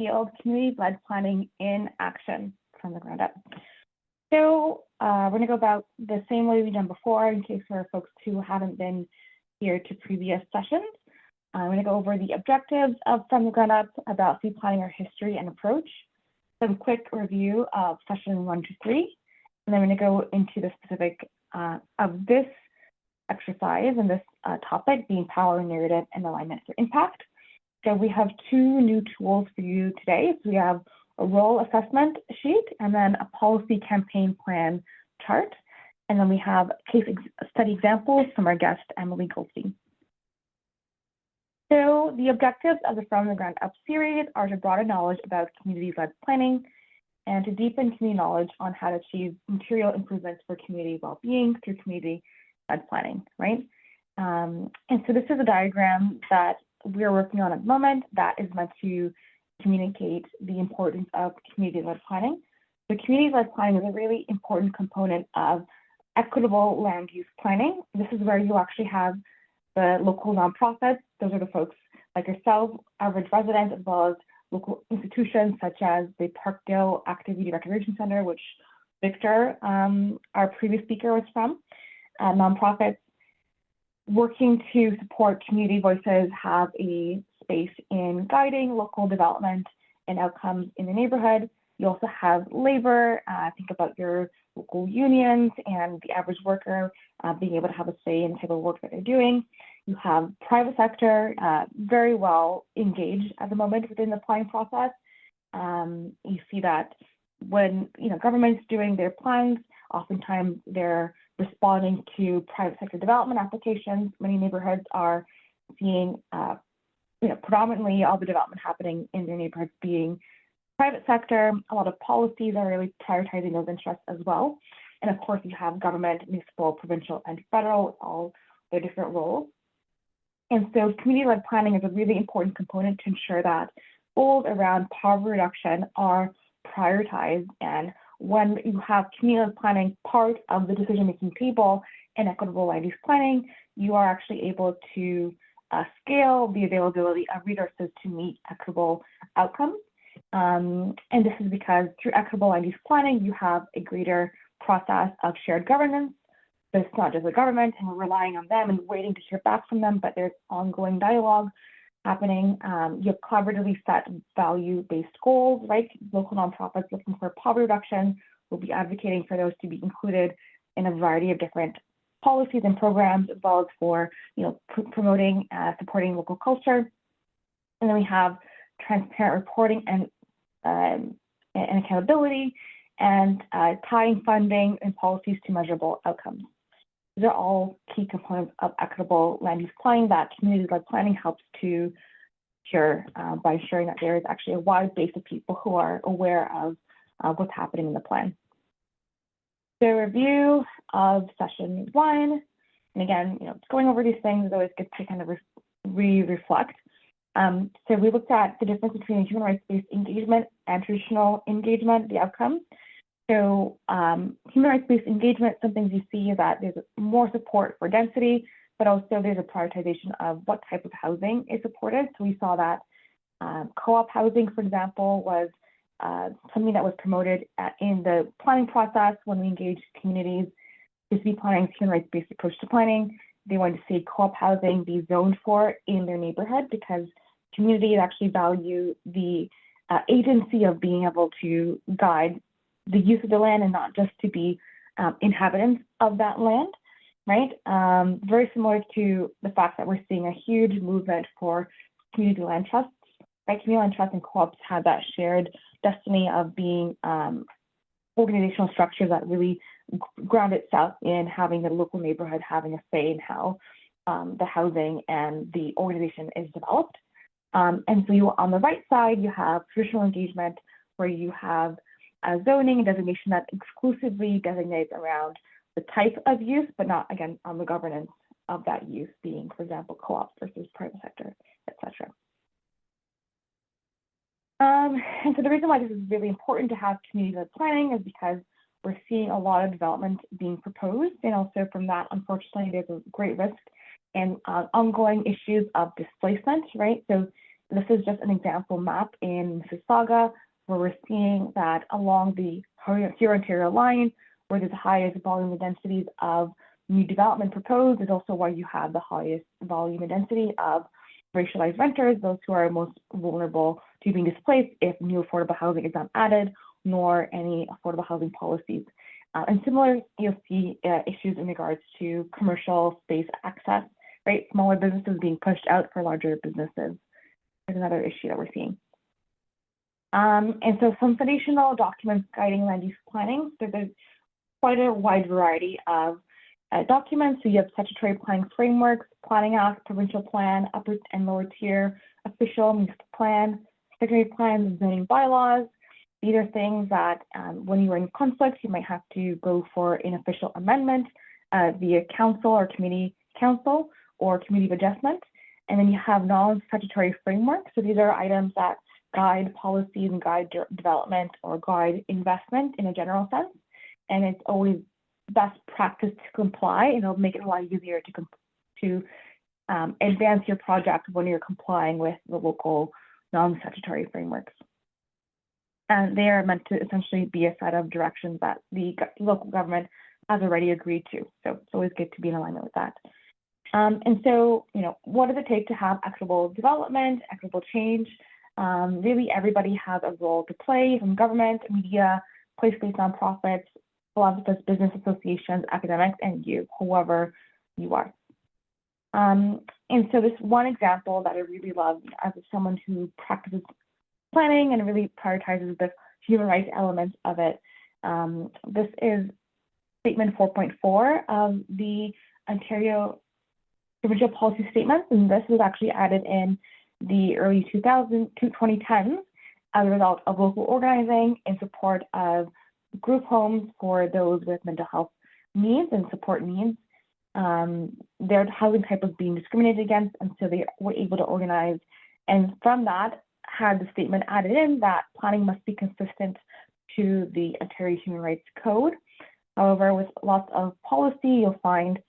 field, community-led planning in action from the ground up. So we're going to go about the same way we've done before in case there are folks who haven't been here to previous sessions. I'm going to go over the objectives of From the Ground Up, about city planning, our history and approach, some quick review of session 1 to 3, and then I'm going to go into the specific of this exercise and this topic being power, narrative, and alignment for impact. So we have 2 new tools for you today. So we have a role assessment sheet and then a policy campaign plan chart. And then we have case study examples from our guest, Emily Goldstein. So the objectives of the From the Ground Up series are to broaden knowledge about community-led planning and to deepen community knowledge on how to achieve material improvements for community well-being through community-led planning, right? And so this is a diagram that we're working on at the moment that is meant to communicate the importance of community-led planning. So community-led planning is a really important component of equitable land use planning. This is where you actually have the local nonprofits. Those are the folks like yourself, average residents, as well as local institutions such as the Parkdale Activity Recreation Center, which Victor, our previous speaker, was from, nonprofits working to support community voices, have a space in guiding local development and outcomes in the neighborhood. You also have labor, think about your local unions and the average worker being able to have a say in the type of work that they're doing. You have private sector, very well engaged at the moment within the planning process. You see that when government's doing their plans, oftentimes they're responding to private sector development applications. Many neighborhoods are seeing predominantly all the development happening in their neighborhoods being private sector. A lot of policies are really prioritizing those interests as well. And of course, you have government, municipal, provincial, and federal with all their different roles. And so community-led planning is a really important component to ensure that goals around poverty reduction are prioritized. And when you have community-led planning part of the decision-making table in equitable land use planning, you are actually able to scale the availability of resources to meet equitable outcomes. And this is because through equitable land use planning, you have a greater process of shared governance. So it's not just the government and we're relying on them and waiting to hear back from them, but there's ongoing dialogue happening. You have collaboratively set value-based goals, right? Local nonprofits looking for poverty reduction will be advocating for those to be included in a variety of different policies and programs, as well as for promoting, supporting local culture. And then we have transparent reporting and accountability, and tying funding and policies to measurable outcomes. These are all key components of equitable land use planning that community-led planning helps to cure by ensuring that there is actually a wide base of people who are aware of what's happening in the plan. So review of session 1, and again, going over these things is always good to kind of reflect. So we looked at the difference between human rights-based engagement and traditional engagement, the outcomes. So human rights-based engagement, some things you see is that there's more support for density, but also there's a prioritization of what type of housing is supported. So we saw that co-op housing, for example, was something that was promoted in the planning process when we engaged communities. City planning's human rights-based approach to planning. They wanted to see co-op housing be zoned for in their neighborhood because communities actually value the agency of being able to guide the use of the land and not just to be inhabitants of that land, right? Very similar to the fact that we're seeing a huge movement for community land trusts, right? Community land trusts and co-ops have that shared destiny of being organizational structures that really ground itself in having the local neighborhood having a say in how the housing and the organization is developed. And so on the right side, you have traditional engagement where you have a zoning and designation that exclusively designates around the type of use, but not, again, on the governance of that use being, for example, co-op versus private sector, et cetera. And so the reason why this is really important to have community-led planning is because we're seeing a lot of development being proposed, and also from that, unfortunately, there's a great risk and ongoing issues of displacement, right? So this is just an example map in Mississauga, where we're seeing that along the Huron-Ontario line, where there's the highest volume and densities of new development proposed, is also where you have the highest volume and density of racialized renters, those who are most vulnerable to being displaced if new affordable housing is not added, nor any affordable housing policies. And similar, you'll see issues in regards to commercial space access, right? Smaller businesses being pushed out for larger businesses is another issue that we're seeing. And so some foundational documents guiding land use planning. So there's quite a wide variety of documents. So you have statutory planning frameworks, Planning Act, provincial plan, upper and lower tier, official municipal plan, secondary plans, and zoning bylaws. These are things that when you are in conflict, you might have to go for an official amendment via council or community council or committee of adjustment. And then you have non-statutory frameworks. So these are items that guide policies and guide development or guide investment in a general sense. And it's always best practice to comply, and it'll make it a lot easier to advance your project when you're complying with the local non-statutory frameworks. And they are meant to essentially be a set of directions that the local government has already agreed to. So it's always good to be in alignment with that. And so, what does it take to have equitable development, equitable change? Really, everybody has a role to play, from government, media, place-based nonprofits, philanthropists, business associations, academics, and you, whoever you are. And so this one example that I really love as someone who practices planning and really prioritizes the human rights elements of it. This is statement 4.4 of the Ontario Provincial Policy Statements, and this was actually added in the early 2010s as a result of local organizing in support of group homes for those with mental health needs and support needs. Their housing type was being discriminated against, and so they were able to organize. And from that, had the statement added in that planning must be consistent to the Ontario Human Rights Code. However, with lots of policy, you'll find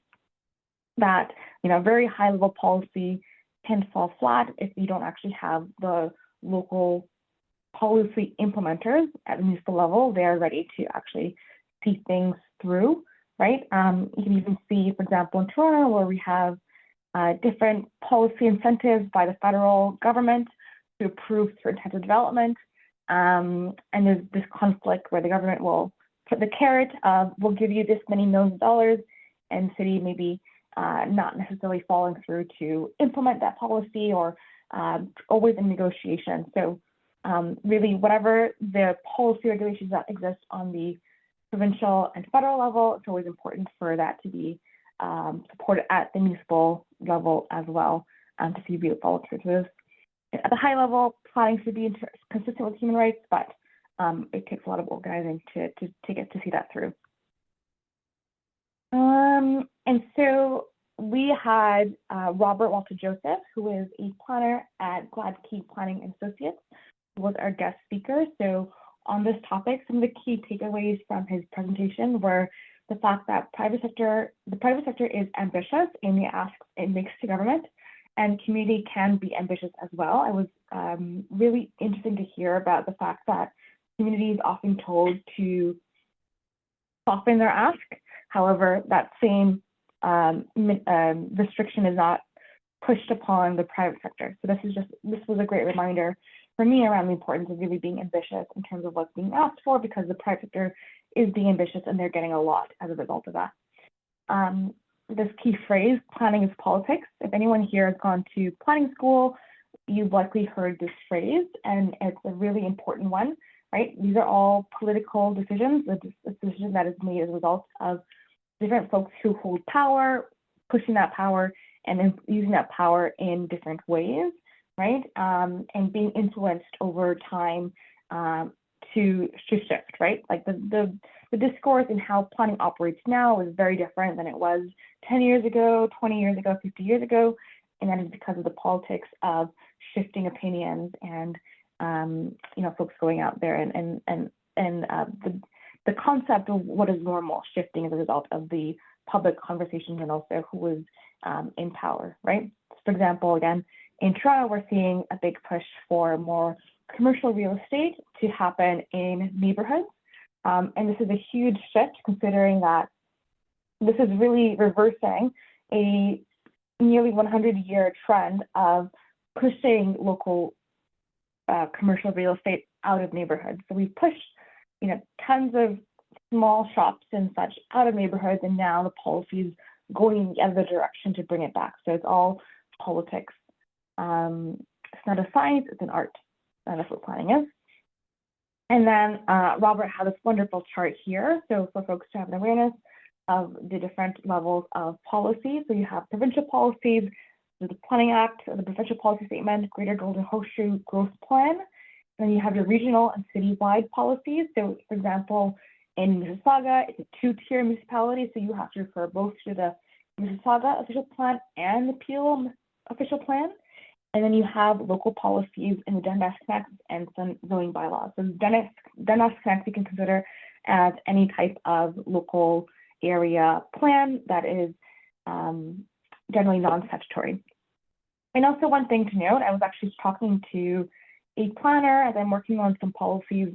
that very high level policy can fall flat if you don't actually have the local policy implementers at the municipal level. They're ready to actually see things through, right? You can even see, for example, in Toronto, where we have different policy incentives by the federal government to approve certain types of development. And there's this conflict where the government will put the carrot of, we'll give you this many millions of dollars, and city maybe not necessarily following through to implement that policy, or always in negotiation. So really, whatever the policy regulations that exist on the provincial and federal level, it's always important for that to be supported at the municipal level as well, to see if you follow through to this. At the high level, planning should be consistent with human rights, but it takes a lot of organizing to get to see that through. And so we had Robert Walter Joseph, who is a planner at Gladkey Planning and Associates, who was our guest speaker. So on this topic, some of the key takeaways from his presentation were the fact that the private sector is ambitious in the asks it makes to government, and community can be ambitious as well. It was really interesting to hear about the fact that community is often told to soften their ask. However, that same restriction is not pushed upon the private sector. So this was a great reminder for me around the importance of really being ambitious in terms of what's being asked for, because the private sector is being ambitious and they're getting a lot as a result of that. This key phrase, planning is politics. If anyone here has gone to planning school, you've likely heard this phrase, and it's a really important one, right? These are all political decisions, a decision that is made as a result of different folks who hold power, pushing that power, and then using that power in different ways, right? And being influenced over time to shift, right? Like the discourse and how planning operates now is very different than it was 10 years ago, 20 years ago, 50 years ago. And that is because of the politics of shifting opinions and, folks going out there and the concept of what is normal shifting as a result of the public conversations and also who is in power, right? For example, again, in Toronto, we're seeing a big push for more commercial real estate to happen in neighborhoods. And this is a huge shift considering that this is really reversing a nearly 100-year trend of pushing local commercial real estate out of neighborhoods. So we've pushed, tons of small shops and such out of neighborhoods, and now the policies going in the other direction to bring it back. So it's all politics. It's not a science, it's an art. That's what planning is. And then Robert had this wonderful chart here. So for folks to have an awareness of the different levels of policy. So you have provincial policies, the Planning Act, the Provincial Policy Statement, Greater Golden Horseshoe Growth Plan. And then you have your regional and citywide policies. So for example, in Mississauga, it's a two-tier municipality. So you have to refer both to the Mississauga official plan and the Peel official plan. And then you have local policies in the Dundas Connect and some zoning bylaws. So Dundas Connect you can consider as any type of local area plan that is generally non-statutory. And also one thing to note, I was actually talking to a planner as I'm working on some policies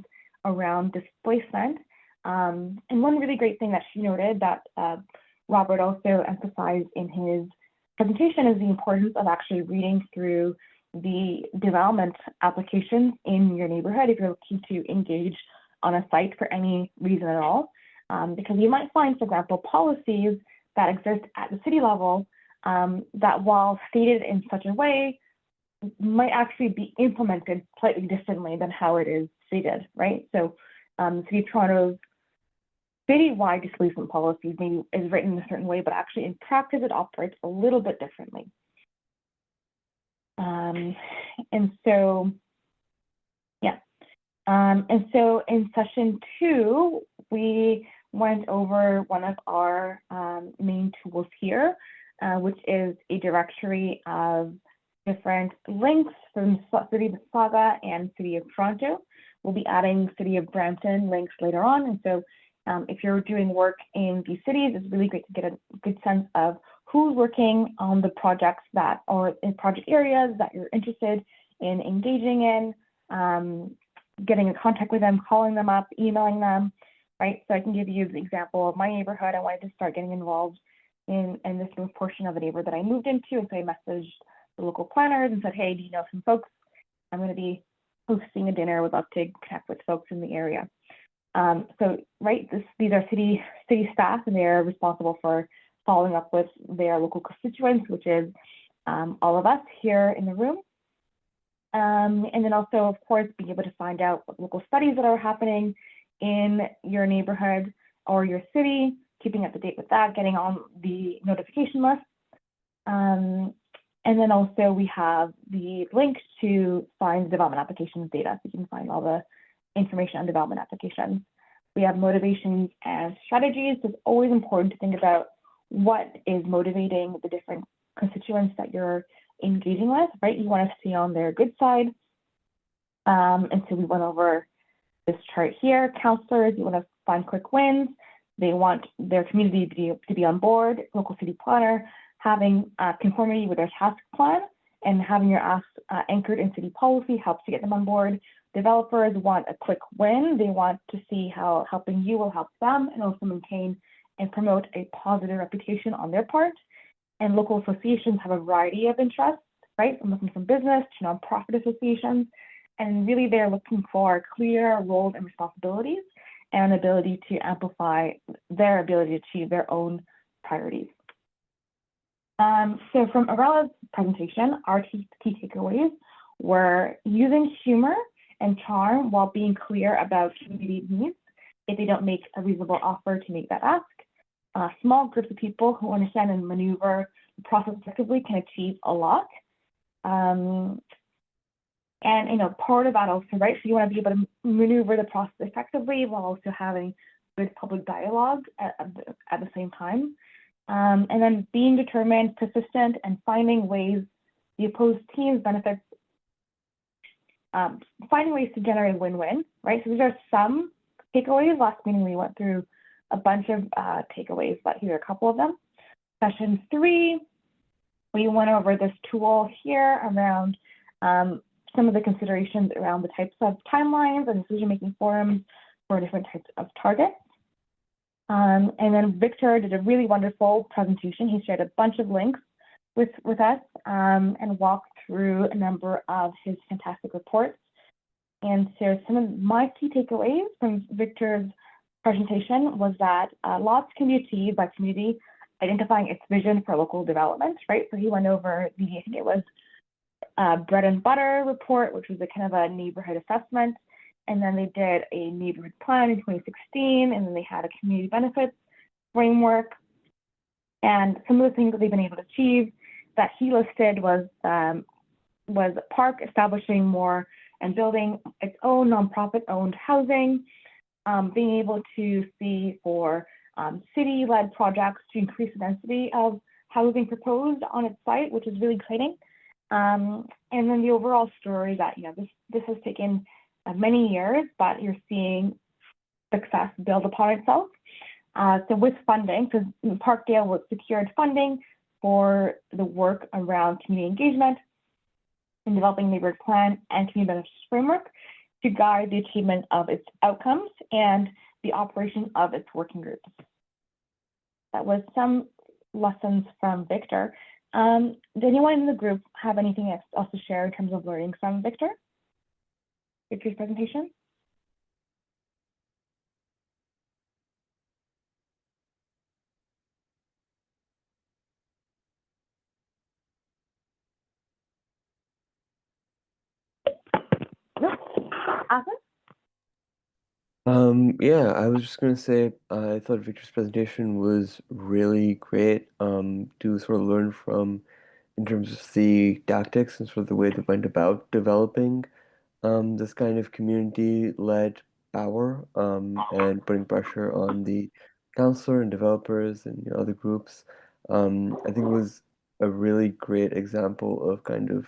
around displacement. And one really great thing that she noted that Robert also emphasized in his presentation is the importance of actually reading through the development applications in your neighborhood if you're looking to engage on a site for any reason at all. Because you might find, for example, policies that exist at the city level that, while stated in such a way, might actually be implemented slightly differently than how it is stated, right? So City of Toronto's citywide displacement policy maybe is written in a certain way, but actually in practice it operates a little bit differently. And so in session 2, we went over one of our main tools here, which is a directory of different links from City of Mississauga and City of Toronto. We'll be adding City of Brampton links later on. And so if you're doing work in these cities, it's really great to get a good sense of who's working on the projects that, or in project areas that you're interested in engaging in, getting in contact with them, calling them up, emailing them, right? So I can give you the example of my neighborhood. I wanted to start getting involved in this new portion of the neighborhood that I moved into. And so I messaged the local planners and said, hey, do you know some folks? I'm going to be hosting a dinner. Would love to connect with folks in the area. So, right, these are city staff, and they're responsible for following up with their local constituents, which is all of us here in the room. And then also, of course, being able to find out what local studies that are happening in your neighborhood or your city, keeping up to date with that, getting on the notification list. And then also we have the link to find development applications data, so you can find all the information on development applications. We have motivations and strategies. So it's always important to think about what is motivating the different constituents that you're engaging with, right? You want to stay on their good side. And so we went over this chart here. Councillors, you want to find quick wins. They want their community to be on board. Local city planner, having conformity with their task plan and having your asks anchored in city policy helps to get them on board. Developers want a quick win. They want to see how helping you will help them and also maintain and promote a positive reputation on their part. And local associations have a variety of interests, right? From looking from business to nonprofit associations. And really they're looking for clear roles and responsibilities and ability to amplify their ability to achieve their own priorities. So from Aurela's presentation, our key takeaways were using humor and charm while being clear about community needs if they don't make a reasonable offer to make that ask. Small groups of people who understand and maneuver the process effectively can achieve a lot. And part of that also, right? So you want to be able to maneuver the process effectively while also having good public dialogue at the same time. And then being determined, persistent, and finding ways the opposed teams benefits, finding ways to generate win-win, right? So these are some takeaways. Last meeting we went through a bunch of takeaways, but here are a couple of them. Session 3, we went over this tool here around some of the considerations around the types of timelines and decision-making forums for different types of targets. And then Victor did a really wonderful presentation. He shared a bunch of links with us and walked through a number of his fantastic reports. And so some of my key takeaways from Victor's presentation was that lots can be achieved by community identifying its vision for local development, right? So he went over the, I think it was bread and butter report, which was a kind of a neighborhood assessment. And then they did a neighborhood plan in 2016, and then they had a community benefits framework. And some of the things that they've been able to achieve that he listed was Park establishing more and building its own nonprofit-owned housing, being able to see for city-led projects to increase the density of housing proposed on its site, which is really exciting. And then the overall story that, you know, this has taken many years, but you're seeing success build upon itself. So with funding, so Parkdale was secured funding for the work around community engagement in developing neighborhood plan and community benefits framework to guide the achievement of its outcomes and the operation of its working groups. That was some lessons from Victor. Did anyone in the group have anything else to share in terms of learning from Victor's presentation? No. Awesome. Yeah, I was just gonna say I thought Victor's presentation was really great to sort of learn from in terms of the tactics and sort of the way they went about developing this kind of community-led power and putting pressure on the counselor and developers and other groups. I think it was a really great example of kind of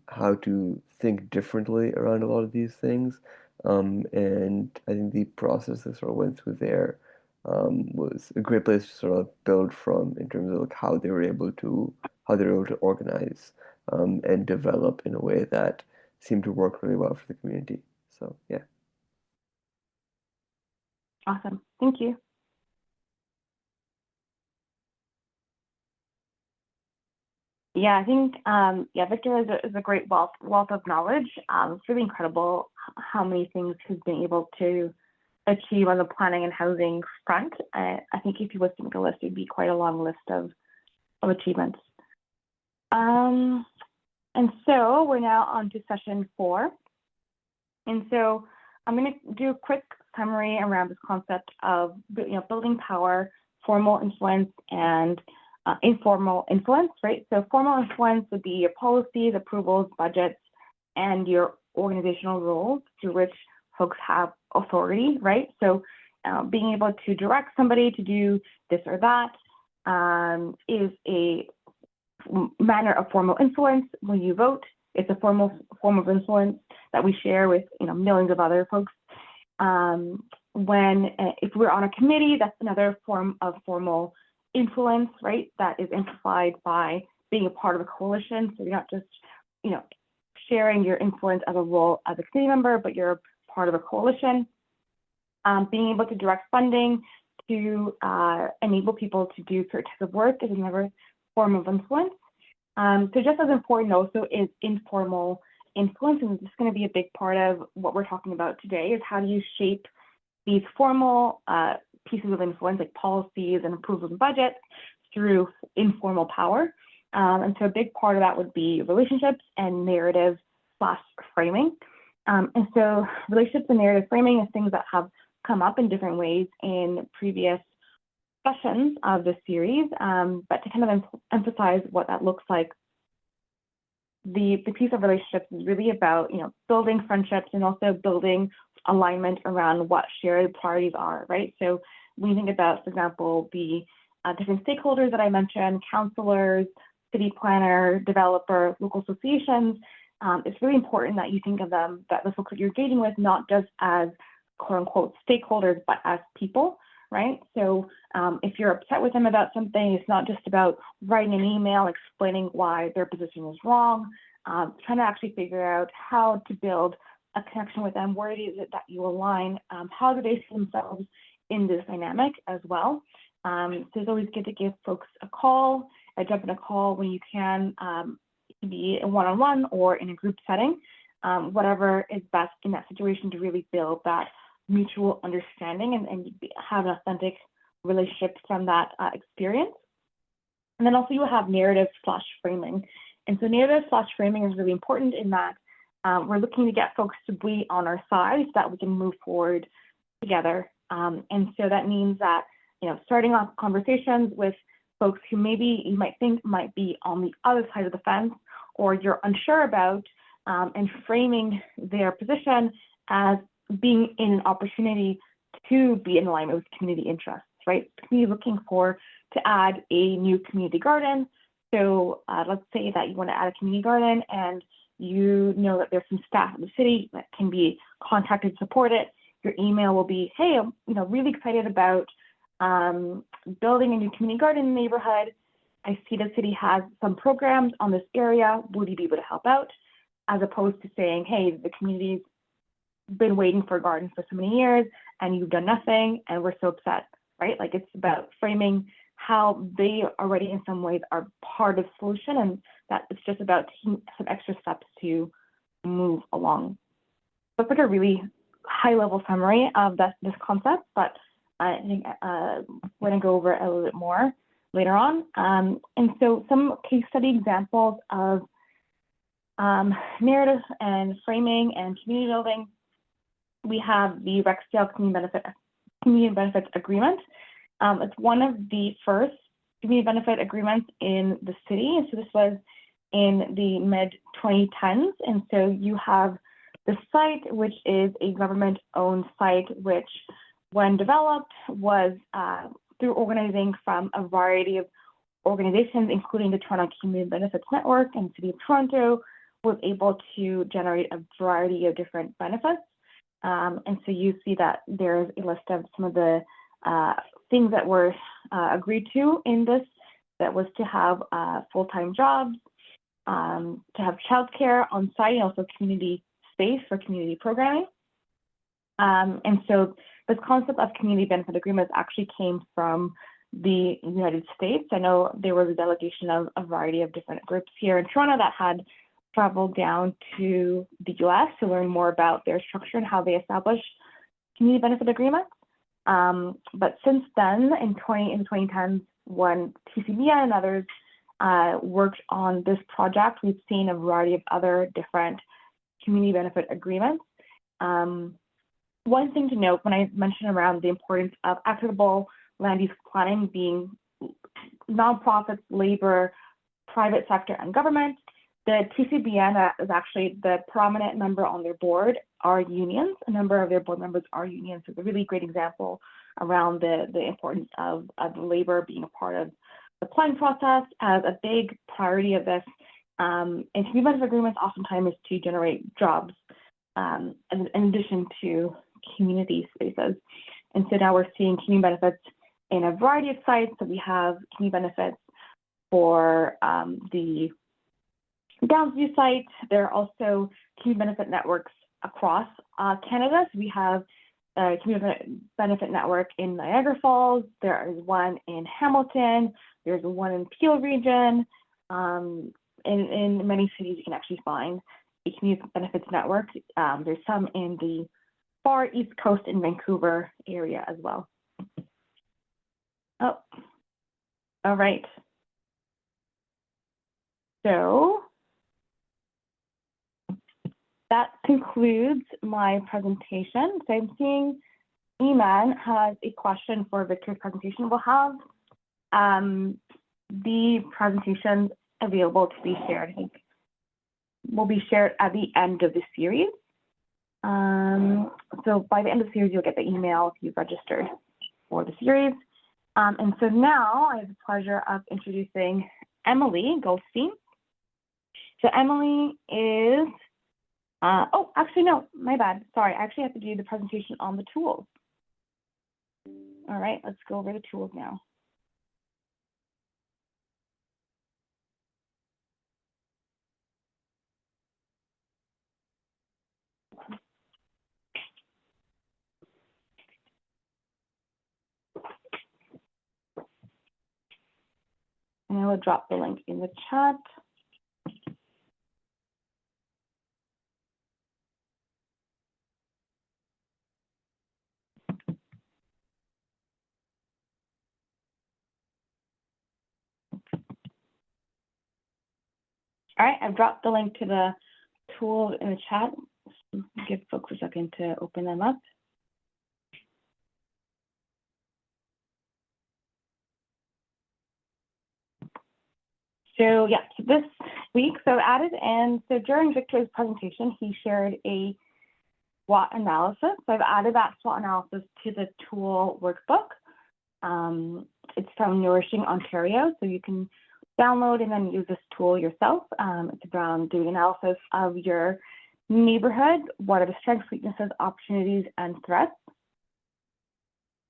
how to think differently around a lot of these things. And I think the process that sort of went through there was a great place to sort of build from in terms of like how they were able to organize and develop in a way that seemed to work really well for the community. So yeah. Awesome. Thank you. Yeah, I think Victor is a great wealth of knowledge. It's really incredible how many things he's been able to achieve on the planning and housing front. I think if you was to make a list, it'd be quite a long list of achievements. And so we're now on to session 4. And so I'm going to do a quick summary around this concept of building power, formal influence, and informal influence, right? So formal influence would be your policies, approvals, budgets, and your organizational rules through which folks have authority, right? So being able to direct somebody to do this or that is a manner of formal influence. When you vote, it's a form of influence that we share with millions of other folks. If we're on a committee, that's another form of formal influence, right? That is amplified by being a part of a coalition. So you're not just, sharing your influence as a role as a committee member, but you're part of a coalition. Being able to direct funding to enable people to do certain types of work is another form of influence. So just as important also is informal influence, and this is going to be a big part of what we're talking about today, is how do you shape these formal pieces of influence like policies and approvals and budgets through informal power. And so a big part of that would be relationships and narrative / framing. And so relationships and narrative framing is things that have come up in different ways in previous sessions of this series, but to kind of emphasize what that looks like, the piece of relationships is really about building friendships and also building alignment around what shared priorities are, right? So when you think about, for example, the different stakeholders that I mentioned, counselors, city planner, developer, local associations, it's really important that you think of them, that the folks that you're engaging with, not just as quote unquote stakeholders, but as people, right? So if you're upset with them about something, it's not just about writing an email explaining why their position is wrong, trying to actually figure out how to build a connection with them, where it is that you align, how do they see themselves in this dynamic as well. So it's always good to give folks a call, jump in a call when you can, be a one-on-one or in a group setting, whatever is best in that situation to really build that mutual understanding and have an authentic relationship from that experience. And then also you have narrative/framing. And so narrative/framing is really important in that we're looking to get folks to be on our side so that we can move forward together. And so that means that, starting off conversations with folks who maybe you might think might be on the other side of the fence or you're unsure about, and framing their position as being in an opportunity to be in alignment with community interests, right? Community looking to add a new community garden. So let's say that you want to add a community garden and you know that there's some staff in the city that can be contacted to support it. Your email will be, hey, I'm really excited about building a new community garden in the neighborhood. I see the city has some programs on this area. Would you be able to help out? As opposed to saying, hey, the community's been waiting for a garden for so many years and you've done nothing and we're so upset, right? Like it's about framing how they already in some ways are part of the solution and that it's just about taking some extra steps to move along. So it's like a really high level summary of this concept, but I think we're going to go over it a little bit more later on. And so some case study examples of narrative and framing and community building. We have the Rexdale Community Benefits Agreement. It's one of the first community benefit agreements in the city. And so this was in the mid-2010s. And so you have the site, which is a government-owned site, which when developed was through organizing from a variety of organizations, including the Toronto Community Benefits Network and the City of Toronto, was able to generate a variety of different benefits. And so you see that there's a list of some of the things that were agreed to in this, that was to have full-time jobs, to have childcare on site, and also community space for community programming. And so this concept of community benefit agreements actually came from the United States. I know there was a delegation of a variety of different groups here in Toronto that had traveled down to the US to learn more about their structure and how they established community benefit agreements. But since then, in the 2010s, when TCBN and others worked on this project, we've seen a variety of other different community benefit agreements. One thing to note when I mentioned around the importance of equitable land use planning being nonprofits, labor, private sector, and government, the TCBN is actually the prominent member on their board are unions. A number of their board members are unions. So it's a really great example around the importance of labor being a part of the planning process as a big priority of this. And community benefit agreements oftentimes is to generate jobs in addition to community spaces. And so now we're seeing community benefits in a variety of sites. So we have community benefits for the Downsview site. There are also community benefit networks across Canada. So we have a community benefit network in Niagara Falls. There is one in Hamilton. There's one in Peel region. In many cities, you can actually find a community benefits network. There's some in the far east coast in Vancouver area as well. Oh, all right. So that concludes my presentation. So I'm seeing Eman has a question for Victor's presentation. We'll have the presentation available to be shared. I think will be shared at the end of the series. So by the end of the series, you'll get the email if you've registered for the series. And so now I have the pleasure of introducing Emily Goldstein. So Emily is, oh, actually, no, my bad. Sorry, I actually have to do the presentation on the tools. All right, let's go over the tools now. And I will drop the link in the chat. All right, I've dropped the link to the tools in the chat. Give folks a second to open them up. So yeah, so this week, so I've added, and so during Victor's presentation, he shared a SWOT analysis. So I've added that SWOT analysis to the tool workbook. It's from Nourishing Ontario, so you can download and then use this tool yourself. It's around doing analysis of your neighborhood. What are the strengths, weaknesses, opportunities, and threats?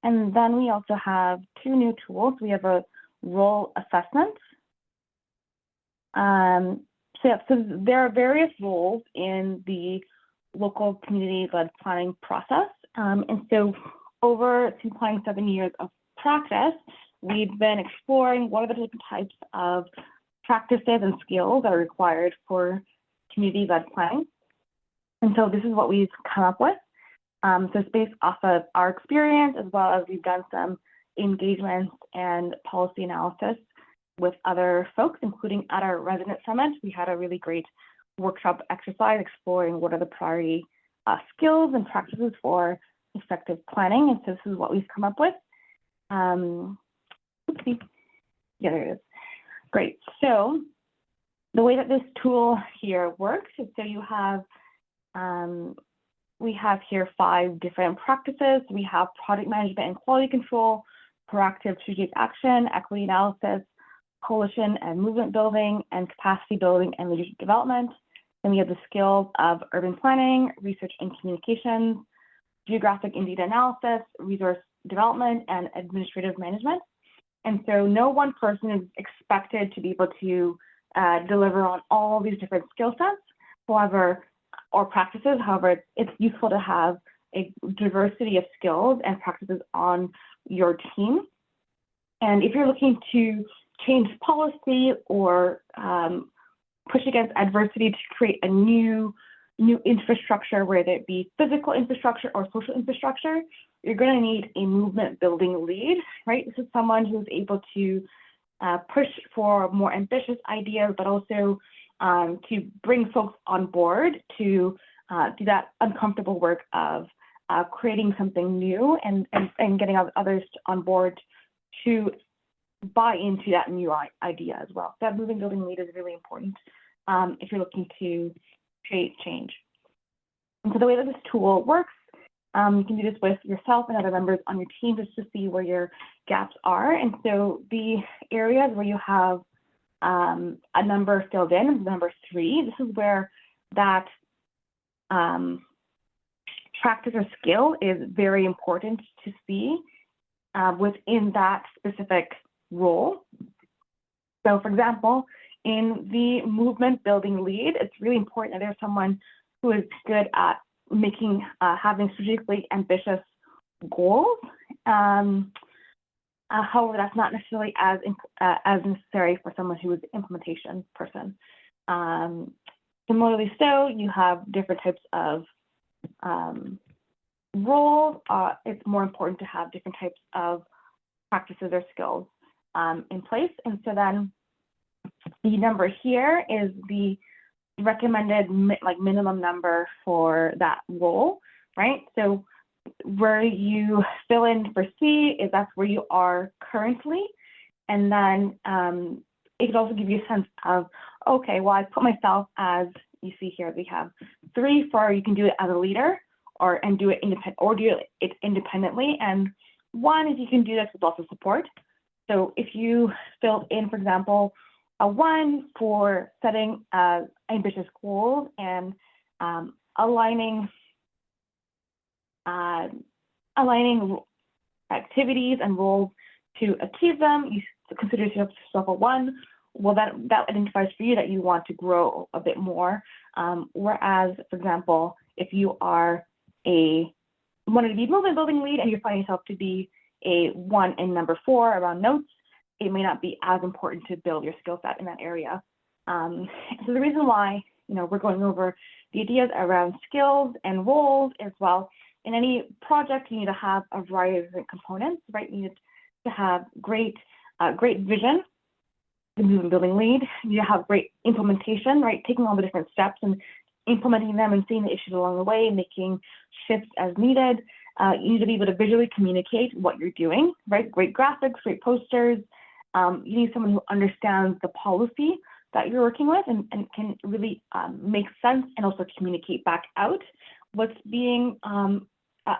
And then we also have two new tools. We have a role assessment. So there are various roles in the local community-led planning process. And so over 2.7 years of practice, we've been exploring what are the different types of practices and skills that are required for community-led planning. And so this is what we've come up with. So it's based off of our experience, as well as we've done some engagements and policy analysis with other folks, including at our resident summit. We had a really great workshop exercise exploring what are the priority skills and practices for effective planning. And so this is what we've come up with. Oopsie. Yeah, there it is. Great. So the way that this tool here works is, so you have, we have here 5 different practices. We have project management and quality control, proactive strategic action, equity analysis, coalition and movement building, and capacity building and leadership development. Then we have the skills of urban planning, research and communications, geographic and data analysis, resource development, and administrative management. And so no one person is expected to be able to deliver on all these different skill sets, however, or practices. However, it's useful to have a diversity of skills and practices on your team. And if you're looking to change policy or push against adversity to create a new infrastructure, whether it be physical infrastructure or social infrastructure, you're going to need a movement building lead, right? This is someone who's able to push for more ambitious ideas, but also to bring folks on board to do that uncomfortable work of creating something new and getting others on board to buy into that new idea as well. That movement building lead is really important if you're looking to create change. And so the way that this tool works, you can do this with yourself and other members on your team just to see where your gaps are. And so the areas where you have a number filled in, number 3, this is where that practice or skill is very important to see within that specific role. So for example, in the movement building lead, it's really important that there's someone who is good at making, having strategically ambitious goals. However, that's not necessarily as necessary for someone who is the implementation person. Similarly, so you have different types of roles. It's more important to have different types of practices or skills in place. And so then the number here is the recommended minimum number for that role, right? So where you fill in for C is that's where you are currently. And then it could also give you a sense of, okay, well, I put myself as, you see here, we have 3 for you can do it as a leader and do it independently. And 1 is you can do this with lots of support. So if you filled in, for example, a 1 for setting ambitious goals and aligning activities and roles to achieve them. You consider yourself a 1. Well, that identifies for you that you want to grow a bit more. Whereas, for example, if you are wanted to be movement building lead and you find yourself to be a 1 in number 4 around notes, it may not be as important to build your skill set in that area. So the reason why, we're going over the ideas around skills and roles as well. In any project, you need to have a variety of different components, right? You need to have great vision, the movement building lead. You have great implementation, right? Taking all the different steps and implementing them and seeing the issues along the way, making shifts as needed. You need to be able to visually communicate what you're doing, right? Great graphics, great posters. You need someone who understands the policy that you're working with and can really make sense and also communicate back out what's being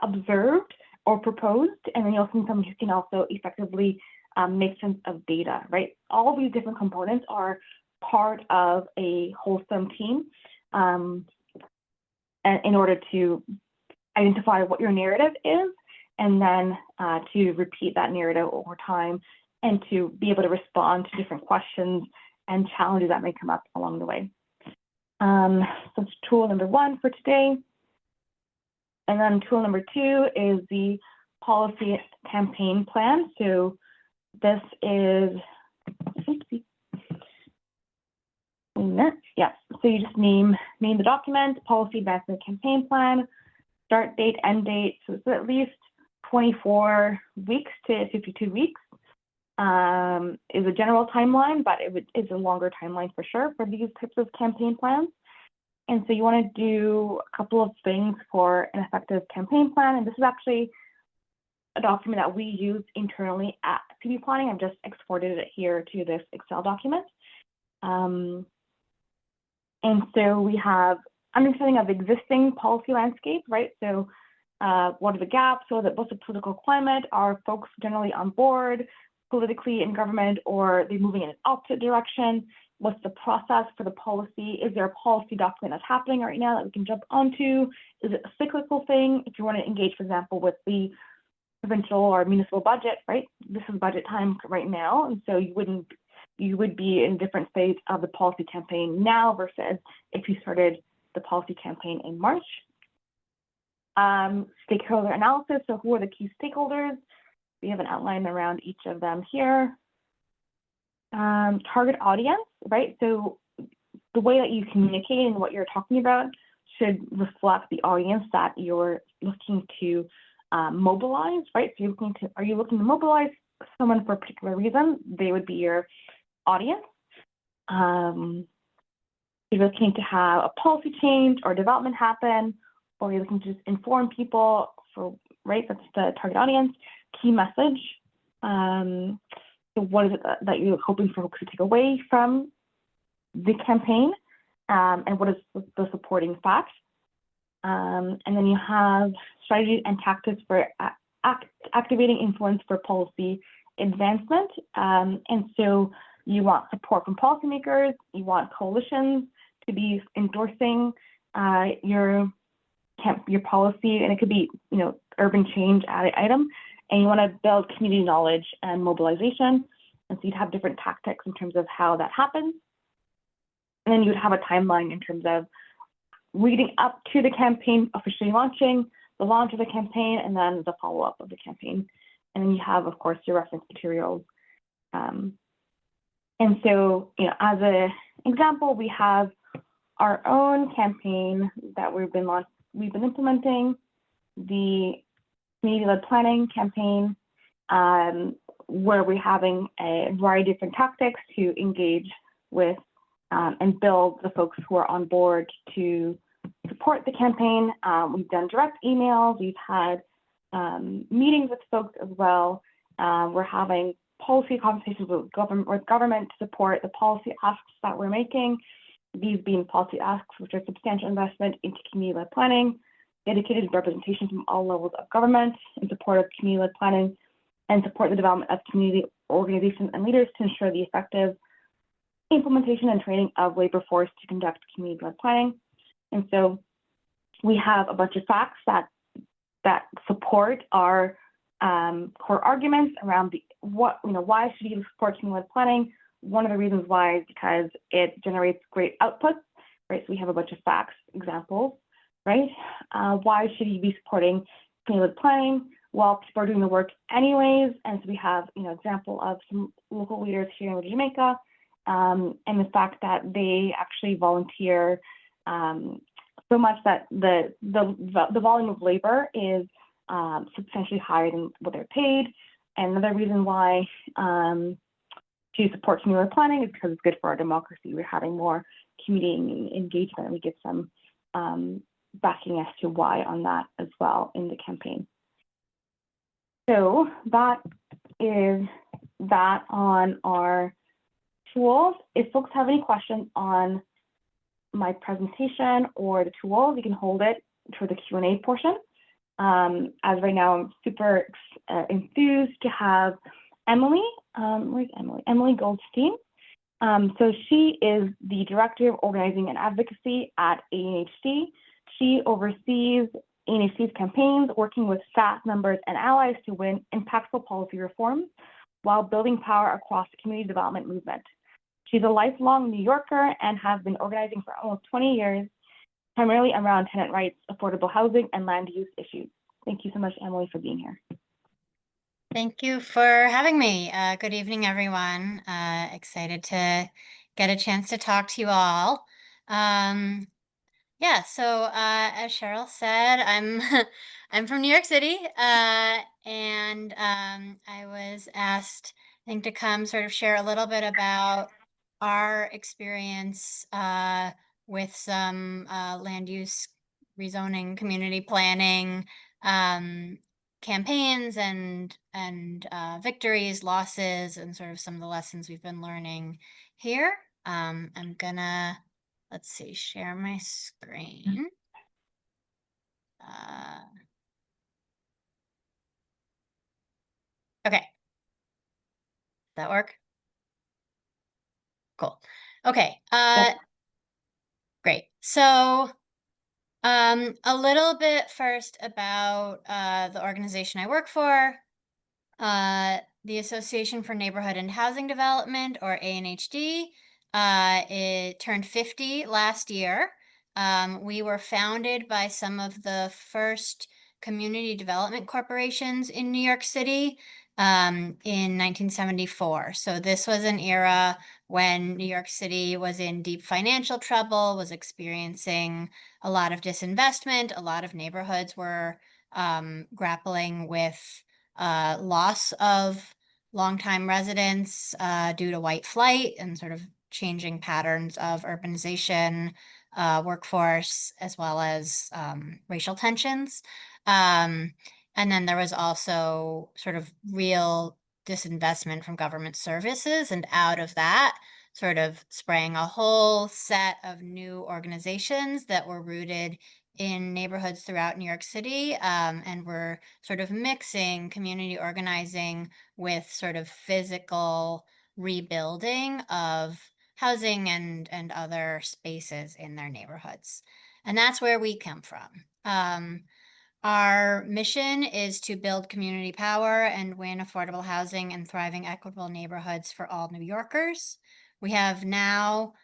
observed or proposed. And then you also need someone who can also effectively make sense of data, right? All these different components are part of a wholesome team and in order to identify what your narrative is, and then to repeat that narrative over time and to be able to respond to different questions and challenges that may come up along the way. So that's tool number 1 for today. And then tool number 2 is the policy campaign plan. So this is, yeah, so you just name the document, policy advancement campaign plan, start date, end date. So it's at least 24 weeks to 52 weeks. Is a general timeline, but it's a longer timeline for sure for these types of campaign plans. And so you want to do a couple of things for an effective campaign plan. And this is actually a document that we use internally at PB Planning. I've just exported it here to this Excel document. And so we have understanding of existing policy landscape, right? So what are the gaps? So what's the political climate? Are folks generally on board politically in government, or are they moving in an opposite direction? What's the process for the policy? Is there a policy document that's happening right now that we can jump onto? Is it a cyclical thing? If you want to engage, for example, with the provincial or municipal budget, right? This is budget time right now, and so you would be in different phase of the policy campaign now versus if you started the policy campaign in March. Stakeholder analysis, so who are the key stakeholders? We have an outline around each of them here. Target audience, right? So the way that you communicate and what you're talking about should reflect the audience that you're looking to mobilize, right? So are you looking to mobilize someone for a particular reason? They would be your audience. You're looking to have a policy change or development happen, or you're looking to just inform people for, right? That's the target audience. Key message. So what is it that you're hoping for folks to take away from the campaign? And what is the supporting fact? And then you have strategies and tactics for activating influence for policy advancement. And so you want support from policymakers, you want coalitions to be endorsing your policy, and it could be, urban change item. And you want to build community knowledge and mobilization. And so you'd have different tactics in terms of how that happens. And then you would have a timeline in terms of leading up to the campaign officially launching, the launch of the campaign, and then the follow-up of the campaign. And then you have, of course, your reference materials. And so, as an example, we have our own campaign that we've been implementing, the community-led planning campaign, where we're having a variety of different tactics to engage with and build the folks who are on board to support the campaign. We've done direct emails, we've had meetings with folks as well. We're having policy conversations with government to support the policy asks that we're making. These being policy asks, which are substantial investment into community-led planning, dedicated representation from all levels of government in support of community-led planning, and support the development of community organizations and leaders to ensure the effective implementation and training of labor force to conduct community-led planning. And so we have a bunch of facts that support our core arguments around why should you support community planning. One of the reasons why is because it generates great outputs, right? So we have a bunch of facts examples, right? Why should you be supporting community planning? Well, people are doing the work anyways, and so we have example of some local leaders here in Jamaica, and the fact that they actually volunteer so much that the volume of labor is substantially higher than what they're paid. And another reason why to support community planning is because it's good for our democracy. We're having more community engagement. We get some backing as to why on that as well in the campaign. So that is that on our tools. If folks have any questions on my presentation or the tools, you can hold it for the Q&A portion. As right now, I'm super enthused to have Emily. Where's Emily? Emily Goldstein. So she is the Director of Organizing and Advocacy at ANHD. She oversees ANHD's campaigns, working with staff members and allies to win impactful policy reforms while building power across the community development movement. She's a lifelong New Yorker and has been organizing for almost 20 years, primarily around tenant rights, affordable housing, and land use issues. Thank you so much, Emily, for being here. Thank you for having me. Good evening, everyone. Excited to get a chance to talk to you all. Yeah, so as Cheryl said, I'm from New York City, and I was asked, I think, to come sort of share a little bit about our experience with some land use rezoning, community planning campaigns and victories, losses, and sort of some of the lessons we've been learning here. I'm gonna, let's see, share my screen. Okay. That work? Cool. Okay. Great. So a little bit first about the organization I work for, the Association for Neighborhood and Housing Development, or ANHD. It turned 50 last year. We were founded by some of the first community development corporations in New York City in 1974. So this was an era when New York City was in deep financial trouble, was experiencing a lot of disinvestment. A lot of neighborhoods were grappling with loss of longtime residents due to white flight and sort of changing patterns of urbanization, workforce, as well as racial tensions. And then there was also sort of real disinvestment from government services, and out of that sort of sprang a whole set of new organizations that were rooted in neighborhoods throughout New York City, and we're sort of mixing community organizing with sort of physical rebuilding of housing and other spaces in their neighborhoods. And that's where we come from. Our mission is to build community power and win affordable housing and thriving equitable neighborhoods for all New Yorkers. We have now